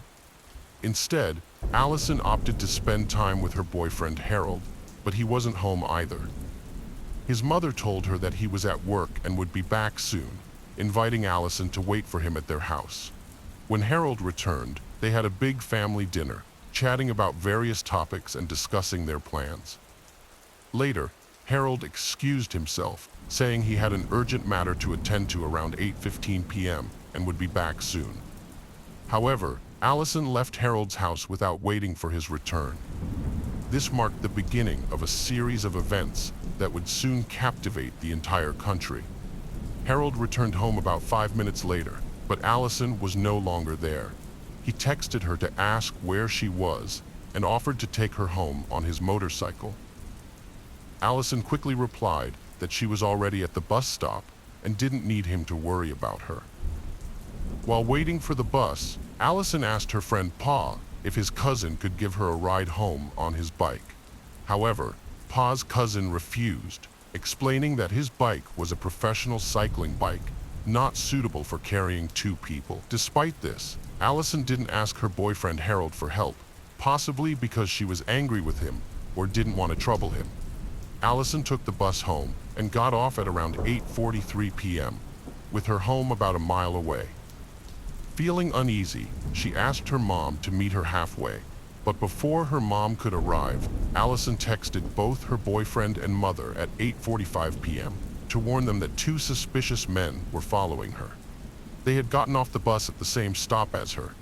[SPEAKER 1] Instead, Allison opted to spend time with her boyfriend Harold, but he wasn't home either. His mother told her that he was at work and would be back soon, inviting Allison to wait for him at their house. When Harold returned, they had a big family dinner, chatting about various topics and discussing their plans. Later, Harold excused himself, saying he had an urgent matter to attend to around 8:15 p.m. and would be back soon. However, Allison left Harold's house without waiting for his return. This marked the beginning of a series of events that would soon captivate the entire country. Harold returned home about 5 minutes later, but Allison was no longer there. He texted her to ask where she was and offered to take her home on his motorcycle. Allison quickly replied that she was already at the bus stop and didn't need him to worry about her. While waiting for the bus, Allison asked her friend Pa if his cousin could give her a ride home on his bike. However, Pa's cousin refused, explaining that his bike was a professional cycling bike, not suitable for carrying two people. Despite this, Allison didn't ask her boyfriend Harold for help, possibly because she was angry with him or didn't want to trouble him. Allison took the bus home and got off at around 8:43 p.m., with her home about a mile away. Feeling uneasy, she asked her mom to meet her halfway, but before her mom could arrive, Allison texted both her boyfriend and mother at 8:45 p.m. to warn them that two suspicious men were following her. They had gotten off the bus at the same stop as her,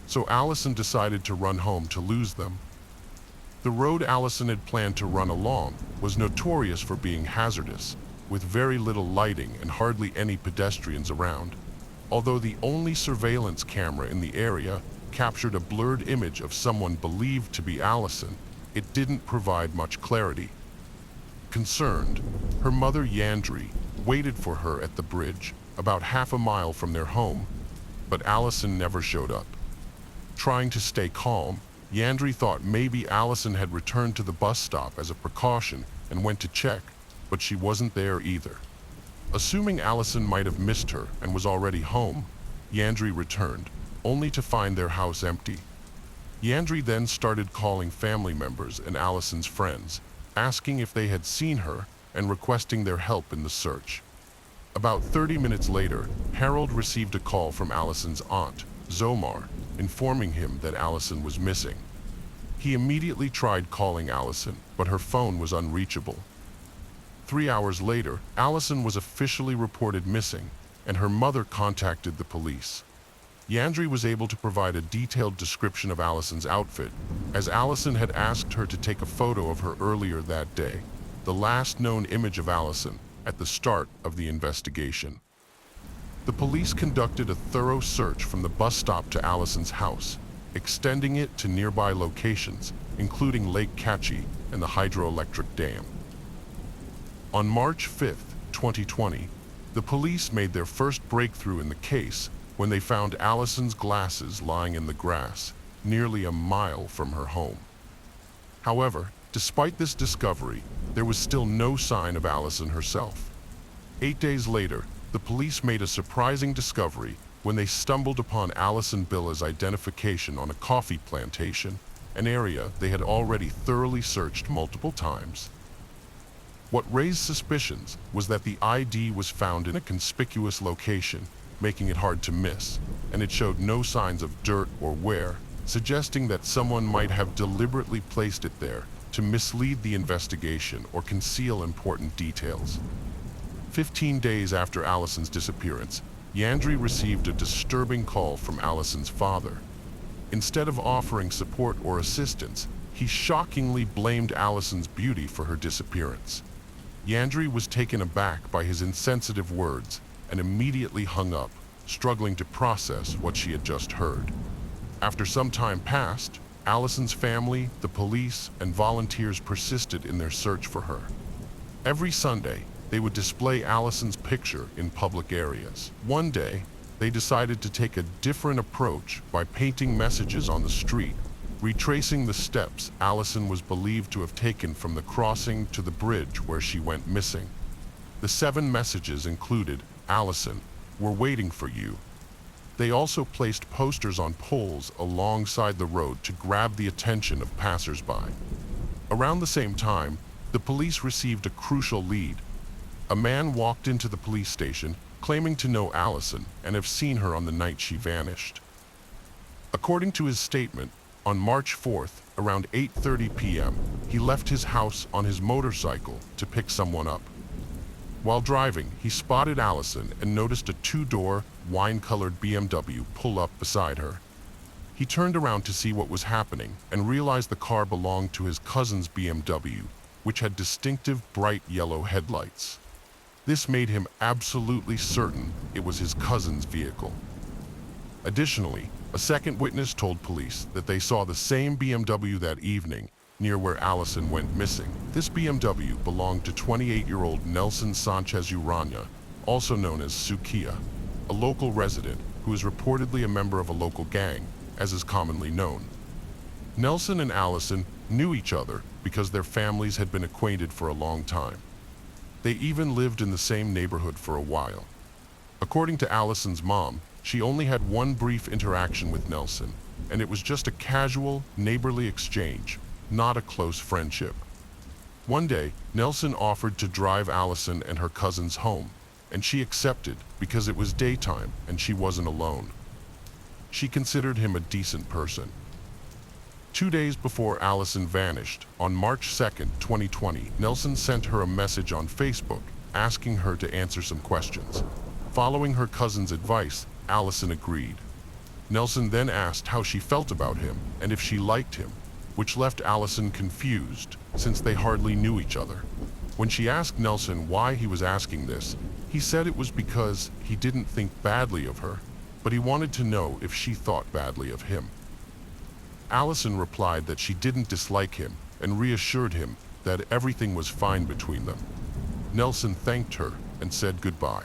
[SPEAKER 1] so Allison decided to run home to lose them. The road Allison had planned to run along was notorious for being hazardous, with very little lighting and hardly any pedestrians around. Although the only surveillance camera in the area captured a blurred image of someone believed to be Allison, it didn't provide much clarity. Concerned, her mother Yandri waited for her at the bridge, about half a mile from their home, but Allison never showed up. Trying to stay calm, Yandri thought maybe Allison had returned to the bus stop as a precaution and went to check, but she wasn't there either. Assuming Allison might have missed her and was already home, Yandri returned, only to find their house empty. Yandri then started calling family members and Allison's friends, asking if they had seen her and requesting their help in the search. About 30 minutes later, Harold received a call from Allison's aunt, Zomar, informing him that Allison was missing. He immediately tried calling Allison, but her phone was unreachable. 3 hours later, Allison was officially reported missing, and her mother contacted the police. Yandri was able to provide a detailed description of Allison's outfit, as Allison had asked her to take a photo of her earlier that day, the last known image of Allison at the start of the investigation. The police conducted a thorough search from the bus stop to Allison's house, extending it to nearby locations, including Lake Catchy and the hydroelectric dam. On March 5, 2020, the police made their first breakthrough in the case when they found Allison's glasses lying in the grass, nearly a mile from her home. However, despite this discovery, there was still no sign of Allison herself. 8 days later, the police made a surprising discovery when they stumbled upon Allison Billa's identification on a coffee plantation, an area they had already thoroughly searched multiple times. What raised suspicions was that the ID was found in a conspicuous location, making it hard to miss, and it showed no signs of dirt or wear, suggesting that someone might have deliberately placed it there to mislead the investigation or conceal important details. 15 days after Allison's disappearance, Yandri received a disturbing call from Allison's father. Instead of offering support or assistance, he shockingly blamed Allison's beauty for her disappearance. Yandri was taken aback by his insensitive words and immediately hung up, struggling to process what she had just heard. After some time passed, Allison's family, the police, and volunteers persisted in their search for her. Every Sunday, they would display Allison's picture in public areas. One day, they decided to take a different approach by painting messages on the street, retracing the steps Allison was believed to have taken from the crossing to the bridge where she went missing. The 7 messages included, "Allison, we're waiting for you." They also placed posters on poles alongside the road to grab the attention of passers-by. Around the same time, the police received a crucial lead. A man walked into the police station claiming to know Allison and have seen her on the night she vanished. According to his statement, on March 4th, around 8:30 p.m., he left his house on his motorcycle to pick someone up. While driving, he spotted Allison and noticed a 2-door, wine-colored BMW pull up beside her. He turned around to see what was happening and realized the car belonged to his cousin's BMW, which had distinctive bright yellow headlights. This made him absolutely certain it was his cousin's vehicle. Additionally, a second witness told police that they saw the same BMW that evening near where Allison went missing. This BMW belonged to 28-year-old Nelson Sanchez Urania, also known as Sukia, a local resident who is reportedly a member of a local gang, as is commonly known. Nelson and Allison knew each other because their families had been acquainted for a long time. They even lived in the same neighborhood for a while. According to Allison's mom, she only had one brief interaction with Nelson, and it was just a casual, neighborly exchange, not a close friendship. One day, Nelson offered to drive Allison and her cousins home, and she accepted because it was daytime and she wasn't alone. She considered him a decent person. 2 days before Allison vanished, on March 2nd, 2020, Nelson sent her a message on Facebook asking her to answer some questions. Following her cousin's advice, Allison agreed. Nelson then asked how she felt about him and if she liked him, which left Allison confused since they hardly knew each other. When she asked Nelson why he was asking this, he said it was because he didn't think badly of her, but he wanted to know if she thought badly of him. Allison replied that she didn't dislike him and reassured him that everything was fine between them. Nelson thanked her and said goodbye.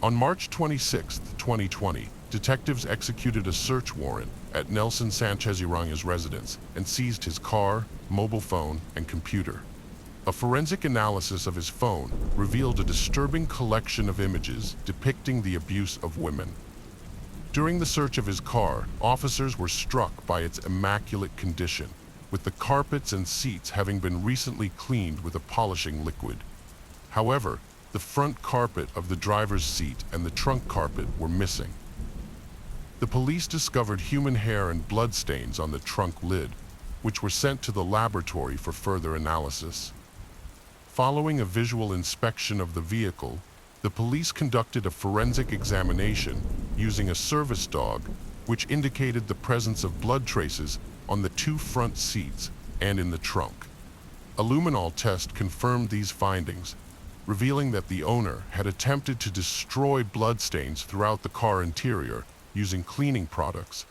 [SPEAKER 1] On March 26, 2020, detectives executed a search warrant at Nelson Sanchez Urania's residence and seized his car, mobile phone, and computer. A forensic analysis of his phone revealed a disturbing collection of images depicting the abuse of women. During the search of his car, officers were struck by its immaculate condition, with the carpets and seats having been recently cleaned with a polishing liquid. However, the front carpet of the driver's seat and the trunk carpet were missing. The police discovered human hair and blood stains on the trunk lid, which were sent to the laboratory for further analysis. Following a visual inspection of the vehicle, the police conducted a forensic examination using a service dog, which indicated the presence of blood traces on the 2 front seats and in the trunk. A luminol test confirmed these findings, revealing that the owner had attempted to destroy bloodstains throughout the car interior using cleaning products.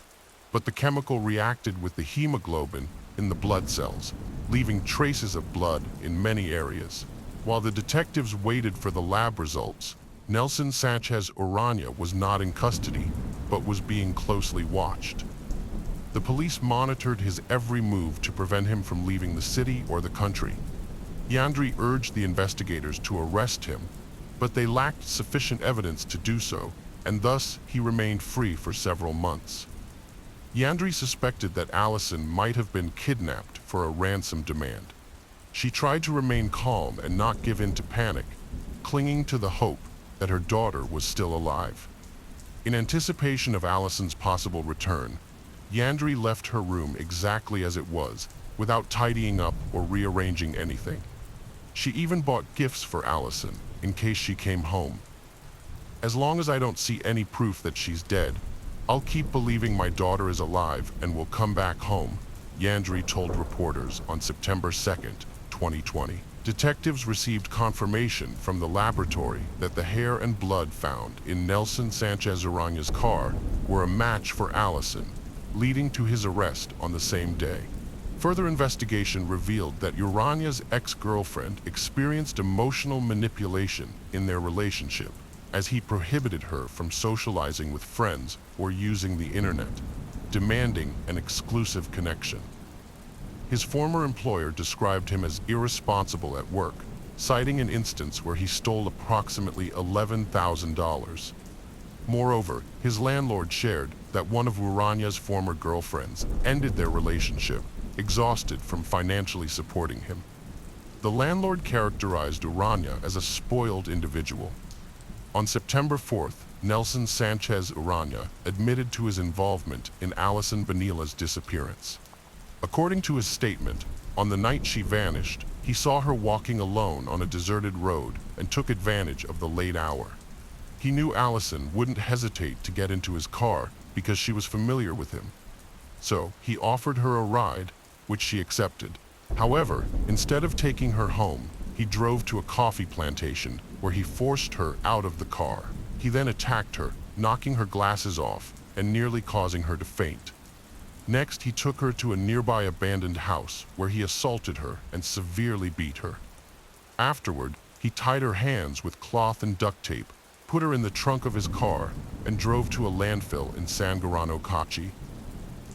[SPEAKER 1] but the chemical reacted with the hemoglobin in the blood cells, leaving traces of blood in many areas. While the detectives waited for the lab results, Nelson Sanchez Urania was not in custody, but was being closely watched. The police monitored his every move to prevent him from leaving the city or the country. Yandri urged the investigators to arrest him, but they lacked sufficient evidence to do so, and thus he remained free for several months. Yandri suspected that Allison might have been kidnapped for a ransom demand. She tried to remain calm and not give in to panic, clinging to the hope that her daughter was still alive. In anticipation of Allison's possible return, Yandri left her room exactly as it was, without tidying up or rearranging anything. She even bought gifts for Allison in case she came home. "As long as I don't see any proof that she's dead, I'll keep believing my daughter is alive and will come back home," Yandri told reporters on September 2nd, 2020. Detectives received confirmation from the laboratory that the hair and blood found in Nelson Sanchez Urania's car were a match for Allison, leading to his arrest on the same day. Further investigation revealed that Urania's ex-girlfriend experienced emotional manipulation in their relationship, as he prohibited her from socializing with friends or using the internet, demanding an exclusive connection. His former employer described him as irresponsible at work, citing an instance where he stole approximately $11,000. Moreover, his landlord shared that one of Urania's former girlfriends ended their relationship, exhausted from financially supporting him. The landlord characterized Urania as a spoiled individual. On September 4th, Nelson Sanchez Urania admitted to his involvement in Allison Benila's disappearance. According to his statement, on the night she vanished, he saw her walking alone on a deserted road and took advantage of the late hour. He knew Allison wouldn't hesitate to get into his car because she was familiar with him. So he offered her a ride, which she accepted. However, instead of taking her home, he drove to a coffee plantation where he forced her out of the car. He then attacked her, knocking her glasses off and nearly causing her to faint. Next, he took her to a nearby abandoned house where he assaulted her and severely beat her. Afterward, he tied her hands with cloth and duct tape, put her in the trunk of his car, and drove to a landfill in San Garano Cachi.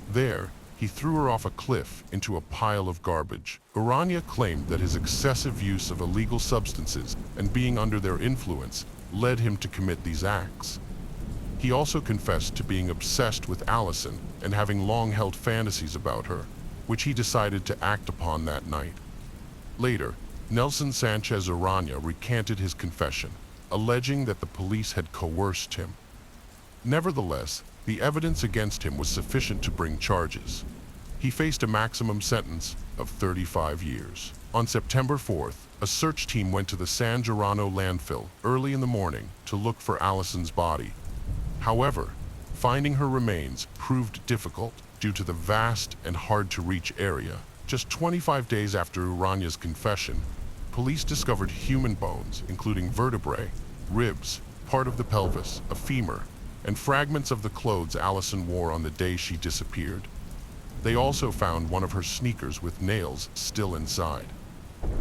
[SPEAKER 1] There, he threw her off a cliff into a pile of garbage. Urania claimed that his excessive use of illegal substances and being under their influence led him to commit these acts. He also confessed to being obsessed with Allison and having long-held fantasies about her, which he decided to act upon that night. Later, Nelson Sanchez Urania recanted his confession, alleging that the police had coerced him. Nevertheless, the evidence against him was sufficient to bring charges. He faced a maximum sentence of 35 years. On September 4th, a search team went to the San Gerano landfill early in the morning to look for Allison's body. However, finding her remains proved difficult due to the vast and hard-to-reach area. Just 25 days after Urania's confession, police discovered human bones, including vertebrae, ribs, part of the pelvis, a femur, and fragments of the clothes Allison wore on the day she disappeared. They also found one of her sneakers with nails still inside.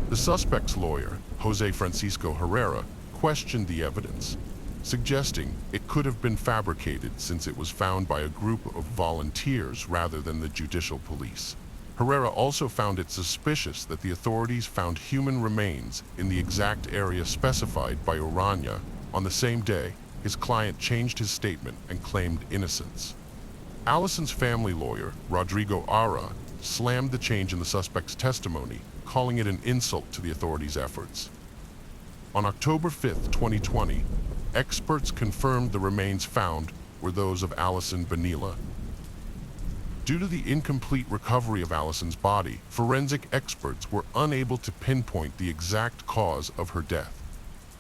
[SPEAKER 1] The suspect's lawyer, Jose Francisco Herrera, questioned the evidence, suggesting it could have been fabricated since it was found by a group of volunteers rather than the judicial police. Herrera also found it suspicious that the authorities found human remains in the exact area specified by Urania. On the same day, his client changed his statement and claimed innocence. Allison's family lawyer, Rodrigo Ara, slammed the change in the suspect's testimony, calling it an insult to the authorities' efforts. On October 5, 2020, experts confirmed the remains found were those of Allison Benila. Due to the incomplete recovery of Allison's body, forensic experts were unable to pinpoint the exact cause of her death.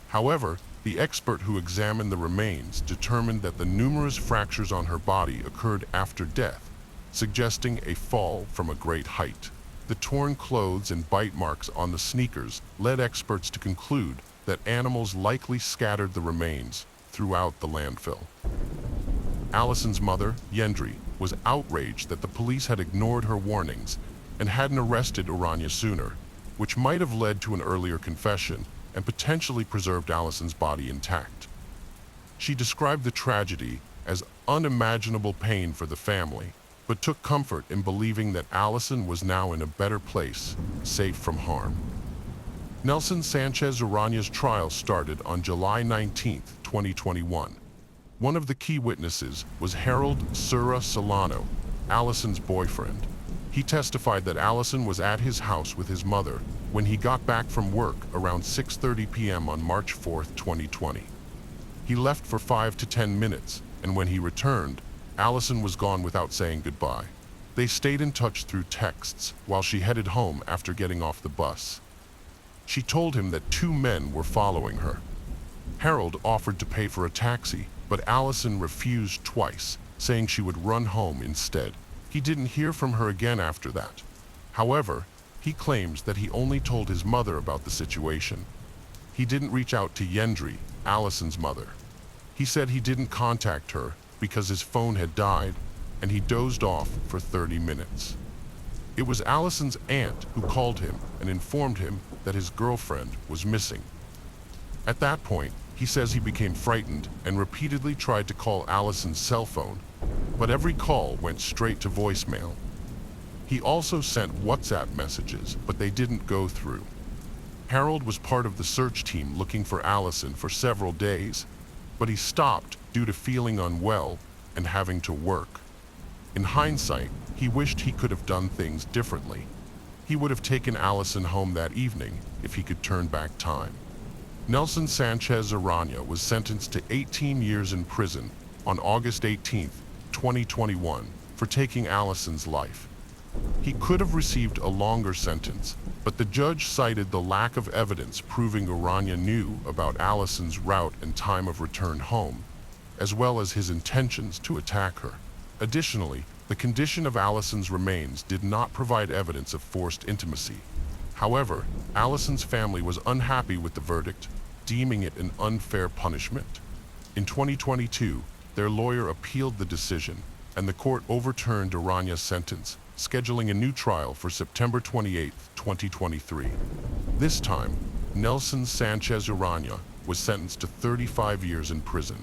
[SPEAKER 1] However, the expert who examined the remains determined that the numerous fractures on her body occurred after death, suggesting a fall from a great height. The torn clothes and bite marks on the sneakers led experts to conclude that animals likely scattered the remains throughout the landfill. Allison's mother, Yendri, was outraged that the police had ignored her warnings and hadn't arrested Urania sooner, which might have led to an earlier confession and potentially preserved Allison's body intact. She described the tragedy as unimaginable pain for the family, but took comfort in believing that Allison was now in a better place, safe from harm. Nelson Sanchez Urania's trial started on July 19, 2021. One of the key witnesses was Harold Sura Solano, Allison's boyfriend. He testified that Allison was at his house with his mother when he got back from work around 6:30 p.m. on March 4, 2020. He left for 5 to 10 minutes, and when he returned, Allison was gone without saying goodbye. They stayed in touch through texts while she headed home after getting off the bus. She told him that 2 men were following her. Harold offered to pay for a taxi, but Allison refused twice, saying she would run home instead. He didn't hear from her again after that. However, he claims that he only told his mother about the situation. He didn't reach out to Yendri, Allison's mother. He said he didn't contact her because his phone had died, and he dozed off for 30 minutes. It was Allison's aunt who called him and informed him that his girlfriend was missing. At that point, he says he became frightened and repeatedly tried to call Allison's cell phone, but every call went straight to voicemail. He also sent WhatsApp messages, but they didn't go through. Harold was part of the search team looking for Allison for several days, but he stopped due to feeling unwell and having to work. In hindsight, he wished he could have done things differently. He would have taken Allison home that evening if he could turn back time. Nelson Sanchez Urania was sentenced to 18 years in prison on August 18, 2021, for taking Allison's life. He could have received a longer sentence, but the judge cited the lack of evidence proving Urania knew about Allison's route and time of return home, as well as his intentions to attack her. Additionally, the condition of Allison's remains did not provide evidence of forced intimacy. However, Allison's family was unhappy with the verdict, deeming it an unfair punishment. In 2022, their lawyer appealed the decision, and the court overturned Urania's sentence, scheduling a new trial for September 28, 2023. This time, Nelson Sanchez Urania was sentenced to 35 years in prison.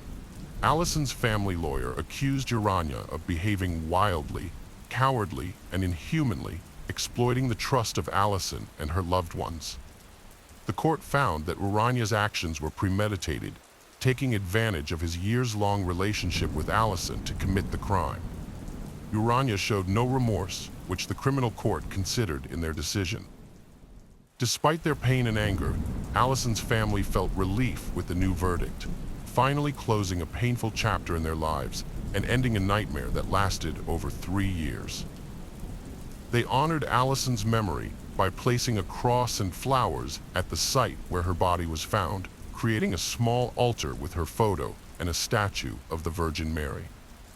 [SPEAKER 1] Allison's family lawyer accused Urania of behaving wildly, cowardly, and inhumanly, exploiting the trust of Allison and her loved ones. The court found that Urania's actions were premeditated, taking advantage of his years-long relationship with Allison to commit the crime. Urania showed no remorse, which the criminal court considered in their decision. Despite their pain and anger, Allison's family felt relief with the new verdict, finally closing a painful chapter in their lives and ending a nightmare that lasted over 3 years. They honored Allison's memory by placing a cross and flowers at the site where her body was found, creating a small altar with her photo and a statue of the Virgin Mary.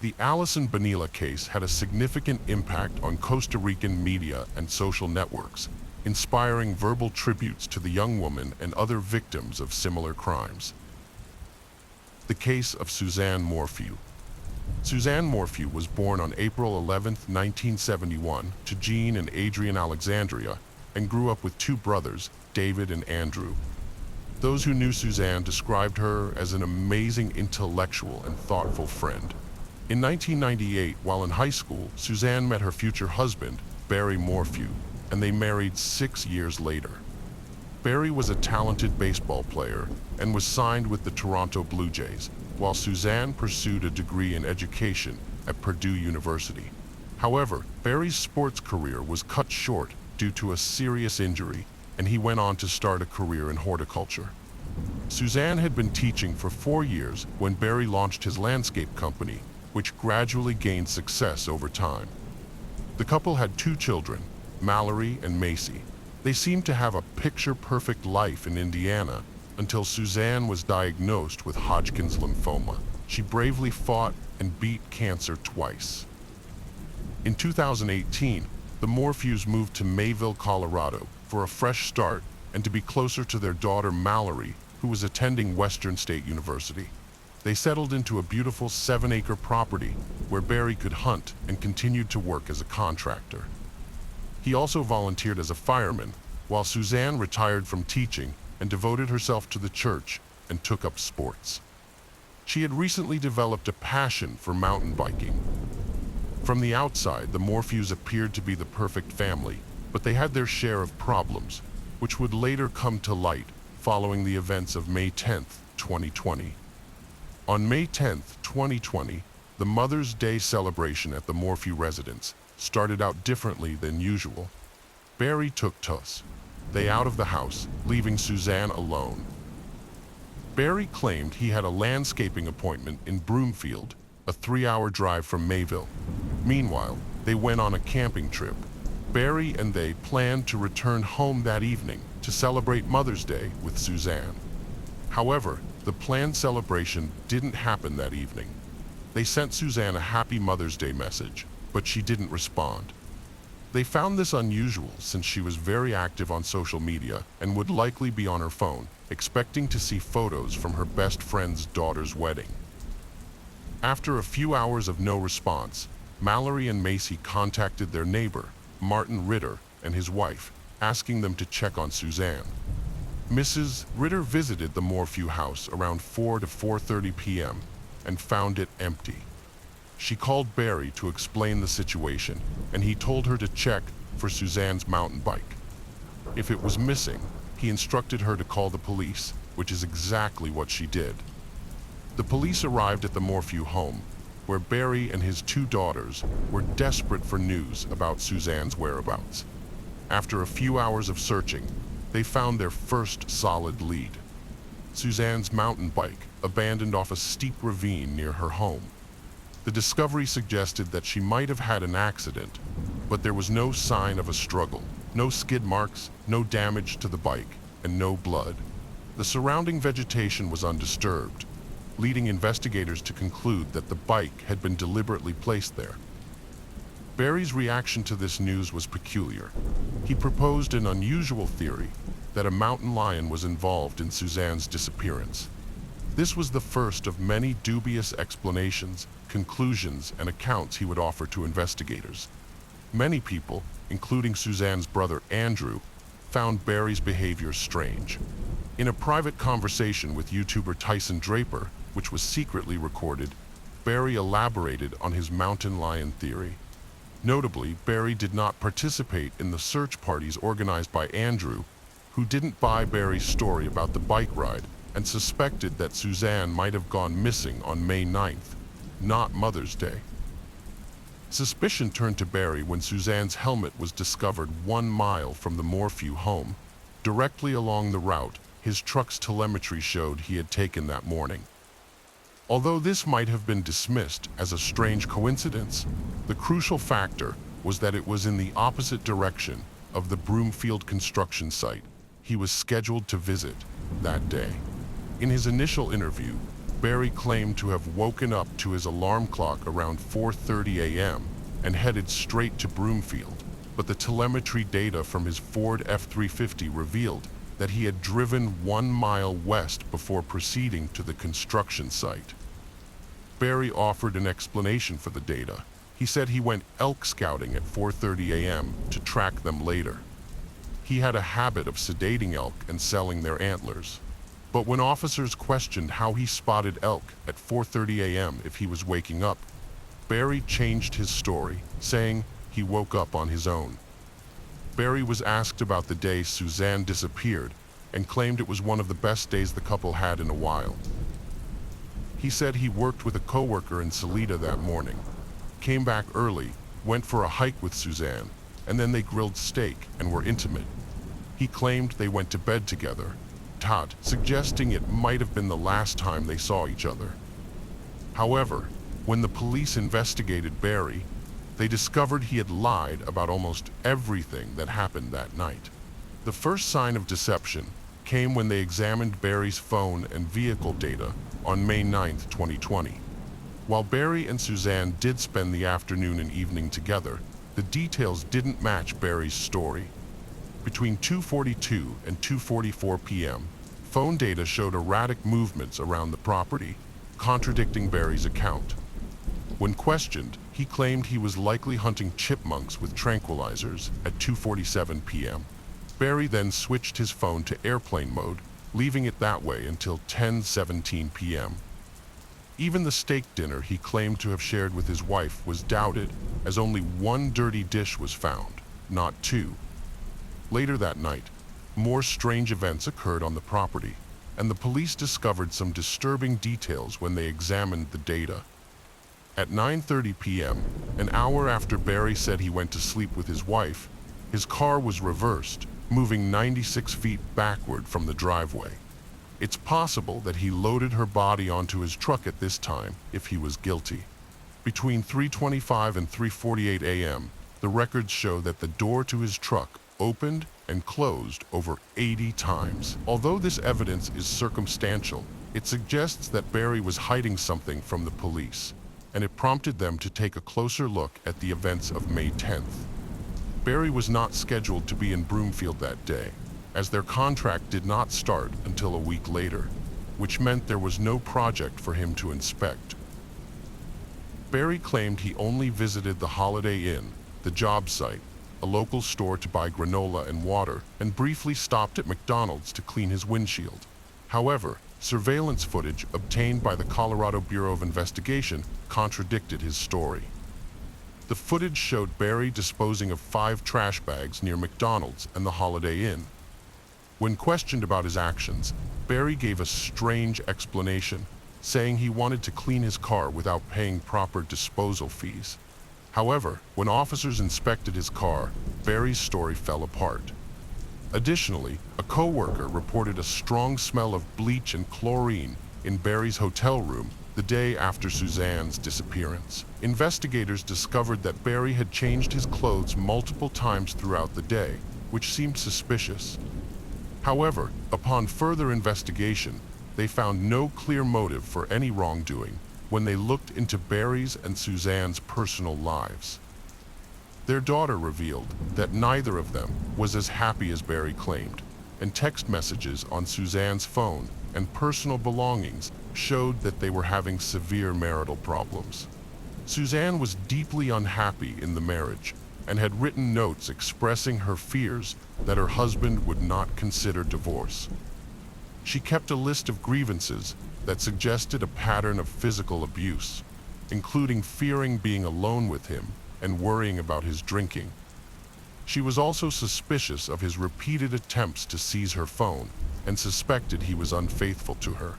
[SPEAKER 1] The Allison Bonilla case had a significant impact on Costa Rican media and social networks, inspiring verbal tributes to the young woman and other victims of similar crimes. The case of Suzanne Morphew. Suzanne Morphew was born on April 11, 1971, to Jean and Adrian Alexandria, and grew up with 2 brothers, David and Andrew. Those who knew Suzanne described her as an amazing intellectual and thoughtful friend. In 1998, while in high school, Suzanne met her future husband, Barry Morphew, and they married 6 years later. Barry was a talented baseball player and was signed with the Toronto Blue Jays, while Suzanne pursued a degree in education at Purdue University. However, Barry's sports career was cut short due to a serious injury, and he went on to start a career in horticulture. Suzanne had been teaching for 4 years when Barry launched his landscape company, which gradually gained success over time. The couple had 2 children, Mallory and Macy. They seemed to have a picture-perfect life in Indiana until Suzanne was diagnosed with Hodgkin's lymphoma. She bravely fought and beat cancer twice. In 2018, the Morphews moved to Mayville, Colorado for a fresh start and to be closer to their daughter Mallory, who was attending Western State University. They settled into a beautiful 7-acre property where Barry could hunt and continued to work as a contractor. He also volunteered as a fireman, while Suzanne retired from teaching and devoted herself to the church and took up sports. She had recently developed a passion for mountain biking. From the outside, the Morphews appeared to be the perfect family, but they had their share of problems, which would later come to light following the events of May 10, 2020. On May 10, 2020, the Mother's Day celebration at the Morphew residence started out differently than usual. Barry took They out of the house, leaving Suzanne alone. Barry claimed he had a landscaping appointment in Broomfield, a 3-hour drive from Mayville. Meanwhile, they went on a camping trip. Barry and they planned to return home that evening to celebrate Mother's Day with Suzanne. However, the planned celebration didn't happen that evening. They sent Suzanne a happy Mother's Day message, but she didn't respond. They found this unusual since she was very active on social media and would likely be on her phone, expecting to see photos from her best friend's daughter's wedding. After a few hours of no response, Mallory and Macy contacted their neighbor, Martin Ritter, and his wife, asking them to check on Suzanne. Mrs. Ritter visited the Morphew house around 4 to 4:30 p.m. and found it empty. She called Barry to explain the situation, and he told her to check for Suzanne's mountain bike. If it was missing, he instructed her to call the police, which is exactly what she did. The police arrived at the Morphew home, where Barry and his 2 daughters were desperate for news about Suzanne's whereabouts. After a few hours of searching, they found their first solid lead: Suzanne's mountain bike, abandoned off a steep ravine near her home. The discovery suggested that she might have had an accident, but there was no sign of a struggle, no skid marks, no damage to the bike, and no blood. The surrounding vegetation was undisturbed, leading investigators to conclude that the bike had been deliberately placed there. Barry's reaction to this news was peculiar. He proposed an unusual theory that a mountain lion was involved in Suzanne's disappearance. This was the first of many dubious explanations, conclusions, and accounts he would offer to investigators. Many people, including Suzanne's brother Andrew, found Barry's behavior strange. In a private conversation with YouTuber Tyson Draper, which was secretly recorded, Barry elaborated on his mountain lion theory. Notably, Barry did not participate in the search parties organized by Andrew, who didn't buy Barry's story about the bike ride and suspected that Suzanne might have gone missing on May 9th, not Mother's Day. Suspicion turned to Barry when Suzanne's helmet was discovered 1 mile from the Morphew home. Directly along the route, his truck's telemetry showed he had taken that morning. Although this might have been dismissed as a strange coincidence, the crucial factor was that it was in the opposite direction of the Broomfield construction site he was scheduled to visit that day. In his initial interview, Barry claimed to have woken up to his alarm clock around 4:30 a.m. and headed straight to Broomfield, but the telemetry data from his Ford F-350 revealed that he had driven 1 mile west before proceeding to the construction site. Barry offered an explanation for the data. He said he went elk scouting at 4:30 a.m. to track them later. He had a habit of sedating elk and selling their antlers. But when officers questioned how he spotted elk at 4:30 a.m. if he was waking up, Barry changed his story, saying he woke up on his own. Barry was asked about the day Suzanne disappeared and claimed it was one of the best days the couple had in a while. He said he worked with a coworker in Salida that morning, came back early, went for a hike with Suzanne, and then they grilled steak and were intimate. He claimed they went to bed together, suggesting it might have been the last time they saw each other. However, when the police investigated Barry, they discovered he had lied about almost everything that happened that night. The first sign of deception came when they examined Barry's phone and vehicle data on May 9, 2020. While Barry and Suzanne did spend the afternoon and evening together, the details didn't match Barry's story. Between 2:42 and 2:44 p.m., phone data showed erratic movements around the property. contradicting Barry's account. When questioned, he claimed he was likely hunting chipmunks with tranquilizers at 2:47 p.m. Barry then switched his phone to airplane mode, leaving it that way until 10:17 p.m. Even the steak dinner he claimed to have shared with his wife was doubted, as only one dirty dish was found, not two. Later that night, more strange events occurred on the property, and the police discovered some disturbing details when they examined the data. At 9:30 p.m., an hour after Barry said he went to sleep with his wife, his car was reversed, moving 96 feet backward from the driveway. It's possible that he loaded her body onto his truck at this time if he was guilty. Between 3:25 and 3:48 a.m., the records show that the door to his truck opened and closed over 80 times. Although this evidence is circumstantial, it suggests that Barry was hiding something from the police, and it prompted them to take a closer look at the events of May 10th. Barry was not scheduled to be in Broomfield that day, as their contract did not start until a week later, which meant there was no project for him to inspect. Barry claimed he only visited the Holiday Inn, the job site, a local store to buy granola and water, and briefly stopped at McDonald's to clean his windshield. However, surveillance footage obtained by the Colorado Bureau of Investigation contradicted his story. The footage showed Barry disposing of 5 trash bags near McDonald's and the Holiday Inn. When questioned about his actions, Barry gave a strange explanation, saying he wanted to clean his car without paying proper disposal fees. However, when officers inspected his car, Barry's story fell apart. Additionally, a co-worker reported a strong smell of bleach and chlorine in Barry's hotel room the day after Suzanne's disappearance. Investigators discovered that Barry had changed his clothes multiple times throughout the day, which seemed suspicious. However, upon further investigation, they found no clear motive for any wrongdoing when they looked into Barry's and Suzanne's personal lives. Their daughter revealed that neither of them was as happy as Barry claimed, and text messages on Suzanne's phone and personal belongings showed that they were having severe marital problems. Suzanne was deeply unhappy in the marriage and had written notes expressing her fears that her husband would not consider divorce. She kept a list of grievances that suggested a pattern of physical abuse, including fearing being alone with him and worrying about his drinking. She was also suspicious of his repeated attempts to seize her phone and suspected he was unfaithful to her.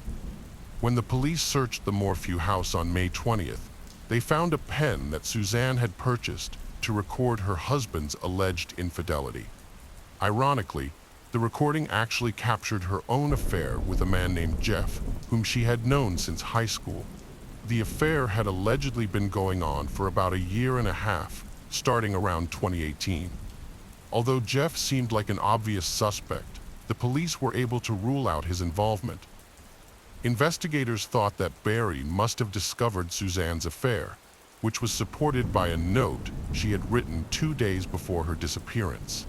[SPEAKER 1] When the police searched the Morphew house on May 20th, they found a pen that Suzanne had purchased to record her husband's alleged infidelity. Ironically, the recording actually captured her own affair with a man named Jeff, whom she had known since high school. The affair had allegedly been going on for about a year and a half, starting around 2018. Although Jeff seemed like an obvious suspect, the police were able to rule out his involvement. Investigators thought that Barry must have discovered Suzanne's affair, which was supported by a note she had written 2 days before her disappearance.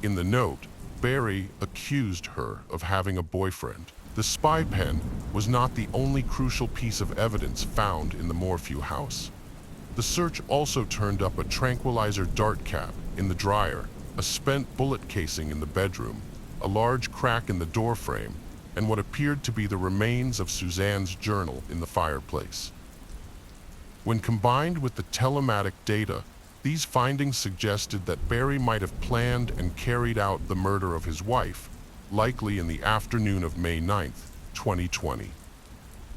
[SPEAKER 1] In the note, Barry accused her of having a boyfriend. The spy pen was not the only crucial piece of evidence found in the Morphew house. The search also turned up a tranquilizer dart cap in the dryer, a spent bullet casing in the bedroom, a large crack in the doorframe, and what appeared to be the remains of Suzanne's journal in the fireplace. When combined with the telematic data, these findings suggested that Barry might have planned and carried out the murder of his wife, likely in the afternoon of May 9th, 2020.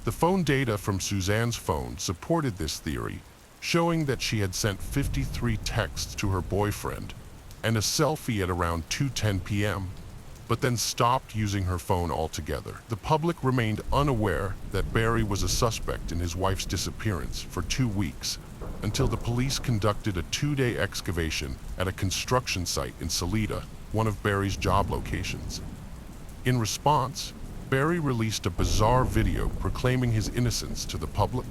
[SPEAKER 1] The phone data from Suzanne's phone supported this theory, showing that she had sent 53 texts to her boyfriend and a selfie at around 2:10 p.m., but then stopped using her phone altogether. The public remained unaware that Barry was a suspect in his wife's disappearance for 2 weeks, until the police conducted a 2-day excavation at a construction site in Salida, one of Barry's job locations. In response, Barry released a bizarre video proclaiming his innocence to the public.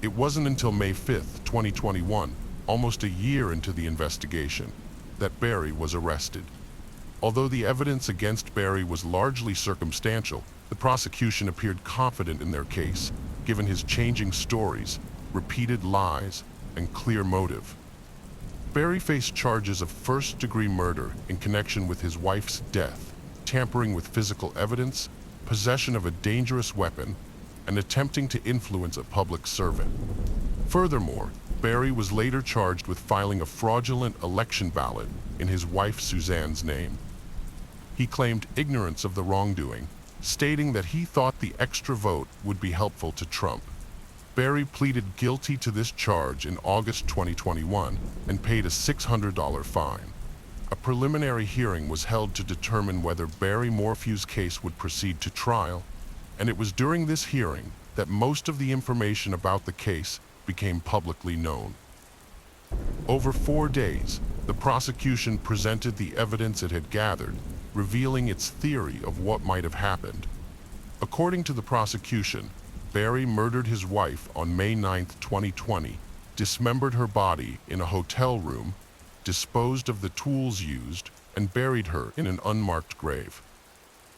[SPEAKER 1] It wasn't until May 5th, 2021, almost a year into the investigation, that Barry was arrested. Although the evidence against Barry was largely circumstantial, the prosecution appeared confident in their case given his changing stories, repeated lies, and clear motive. Barry faced charges of first-degree murder in connection with his wife's death, tampering with physical evidence, possession of a dangerous weapon, and attempting to influence a public servant. Furthermore, Barry was later charged with filing a fraudulent election ballot in his wife Suzanne's name. He claimed ignorance of the wrongdoing, stating that he thought the extra vote would be helpful to Trump. Barry pleaded guilty to this charge in August 2021 and paid a $600 fine. A preliminary hearing was held to determine whether Barry Morphew's case would proceed to trial, and it was during this hearing that most of the information about the case became publicly known. Over 4 days, the prosecution presented the evidence it had gathered, revealing its theory of what might have happened. According to the prosecution, Barry murdered his wife on May 9, 2020, dismembered her body in a hotel room, disposed of the tools used, and buried her in an unmarked grave.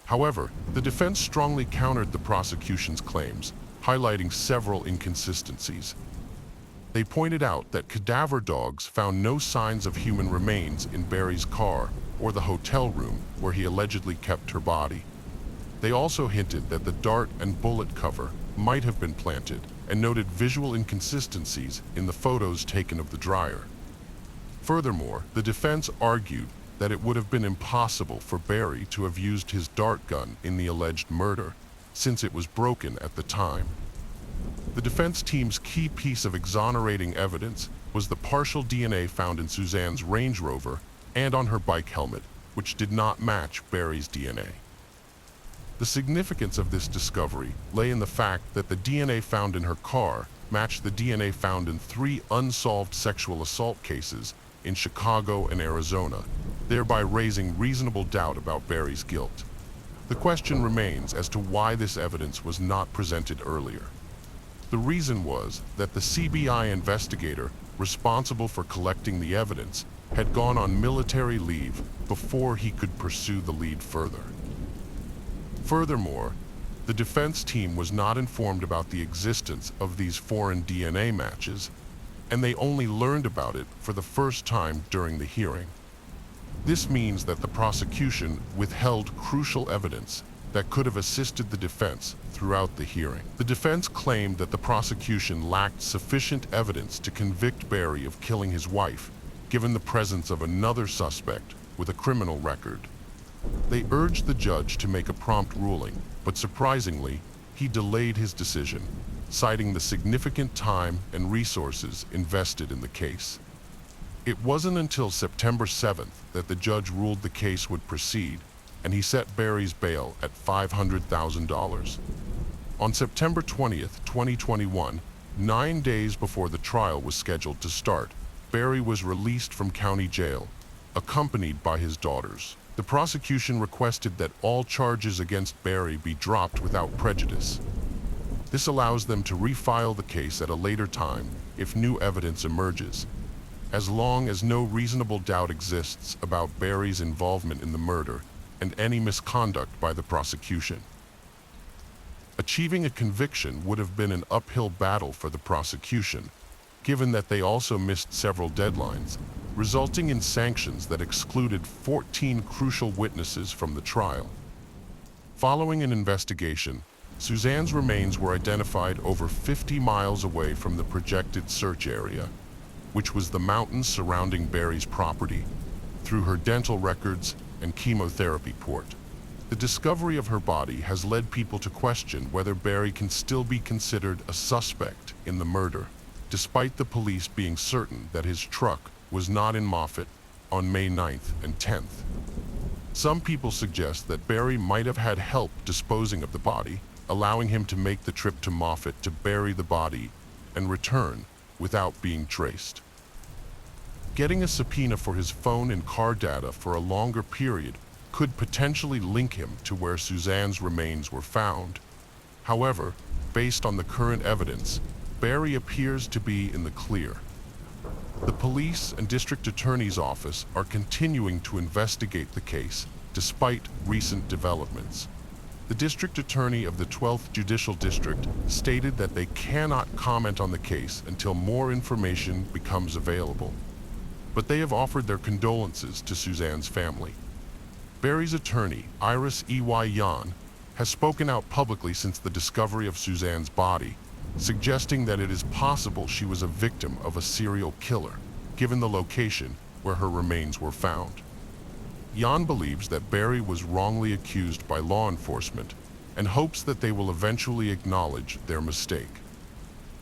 [SPEAKER 1] However, the defense strongly countered the prosecution's claims, highlighting several inconsistencies. They pointed out that cadaver dogs found no signs of human remains in Barry's car or the hotel room where he allegedly kept her body. They also hinted that the dart and bullet cover might have been planted and noted visual inconsistencies in the photos taken of the dryer. Furthermore, the defense argued that it would have been impossible for Barry to have used his dart gun in the alleged murder, since it was broken at the time. The defense team's key piece of exonerating evidence was the partial DNA found in Suzanne's Range Rover and on her bike helmet, which did not match Barry's DNA. The significance of this discovery lay in the fact that the DNA found in her car matched the DNA found in 3 unsolved sexual assault cases in Chicago and Arizona, thereby raising reasonable doubt about Barry's guilt. The question remains as to why this evidence was not presented earlier. The reason was that the CBI investigator responsible for collecting the evidence had gone on military leave before he could pursue the lead further. Furthermore, the defense team was not informed about the existence of these foreign DNA matches, and they only learned about it for the first time during the hearing. This means that the prosecution withheld crucial evidence that could have assisted the defense throughout the hearing. The defense claimed that the prosecution lacked sufficient evidence to convict Barry of killing his wife, given the presence of another suspect with a criminal record. They urged the judge to make a prompt ruling, but surprisingly, he delayed his decision, citing the significant time and resources invested in the case. It wasn't until September 7th that the judge ruled the case would proceed, and he set Barry's bail at $500,000. On September 20th, 2021, 9 days before the trial was scheduled to start, Barry was released from county jail, accompanied by his daughters. The prosecution requested that all charges against Barry be dropped without prejudice. This allows them to refile the case at a later time if new evidence emerges, as long as no reasonable doubt exists about Barry's involvement in the murder and any misconduct by the prosecution. Achieving a conviction would have been an uphill battle for the prosecution, given that they also missed several deadlines, resulting in sanctions that excluded 14 crucial witnesses from the trial. Following an investigation, Suzanne's remains were identified over 50 miles away from the projected search area, which was the mountains surrounding Barry's property, through her dental records and chemotherapy port. The discovery of her body has led people to question whether Barry can still be considered a suspect in the murder, despite the police being certain that his truck was not in Moffat on May 9th and 10th. Some people suggest that Barry might have had help disposing of the body, allowing him to make the trip to Moffat to bury the body and return without being traced. Getting a subpoena for his phone and car data for a longer period could potentially link him to where Suzanne's remains were found. However, based on the current evidence, Barry appears to be in the clear. The police and district attorney's office are continuing to investigate the case despite recent developments. The district attorney of the 12th Judicial District stated that they cannot comment on the case until more information becomes available. But they have offered their condolences to Suzanne's family. Barry's attorney, Iris E.Y. Yan, has spoken out publicly since the discovery of Suzanne's body, suggesting that it is possible she was a victim of a serial killer, given the location where her remains were found. Yan believes that Barry was wrongly accused by law enforcement and hopes that they will eventually acknowledge their mistake.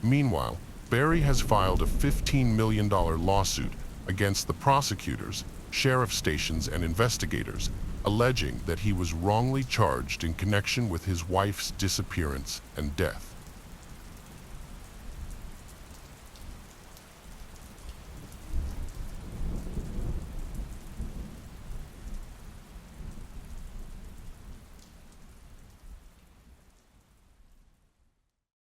[SPEAKER 1] Meanwhile, Barry has filed a $15 million lawsuit against the prosecutors, sheriff stations, and investigators, alleging that he was wrongly charged in connection with his wife's disappearance and death.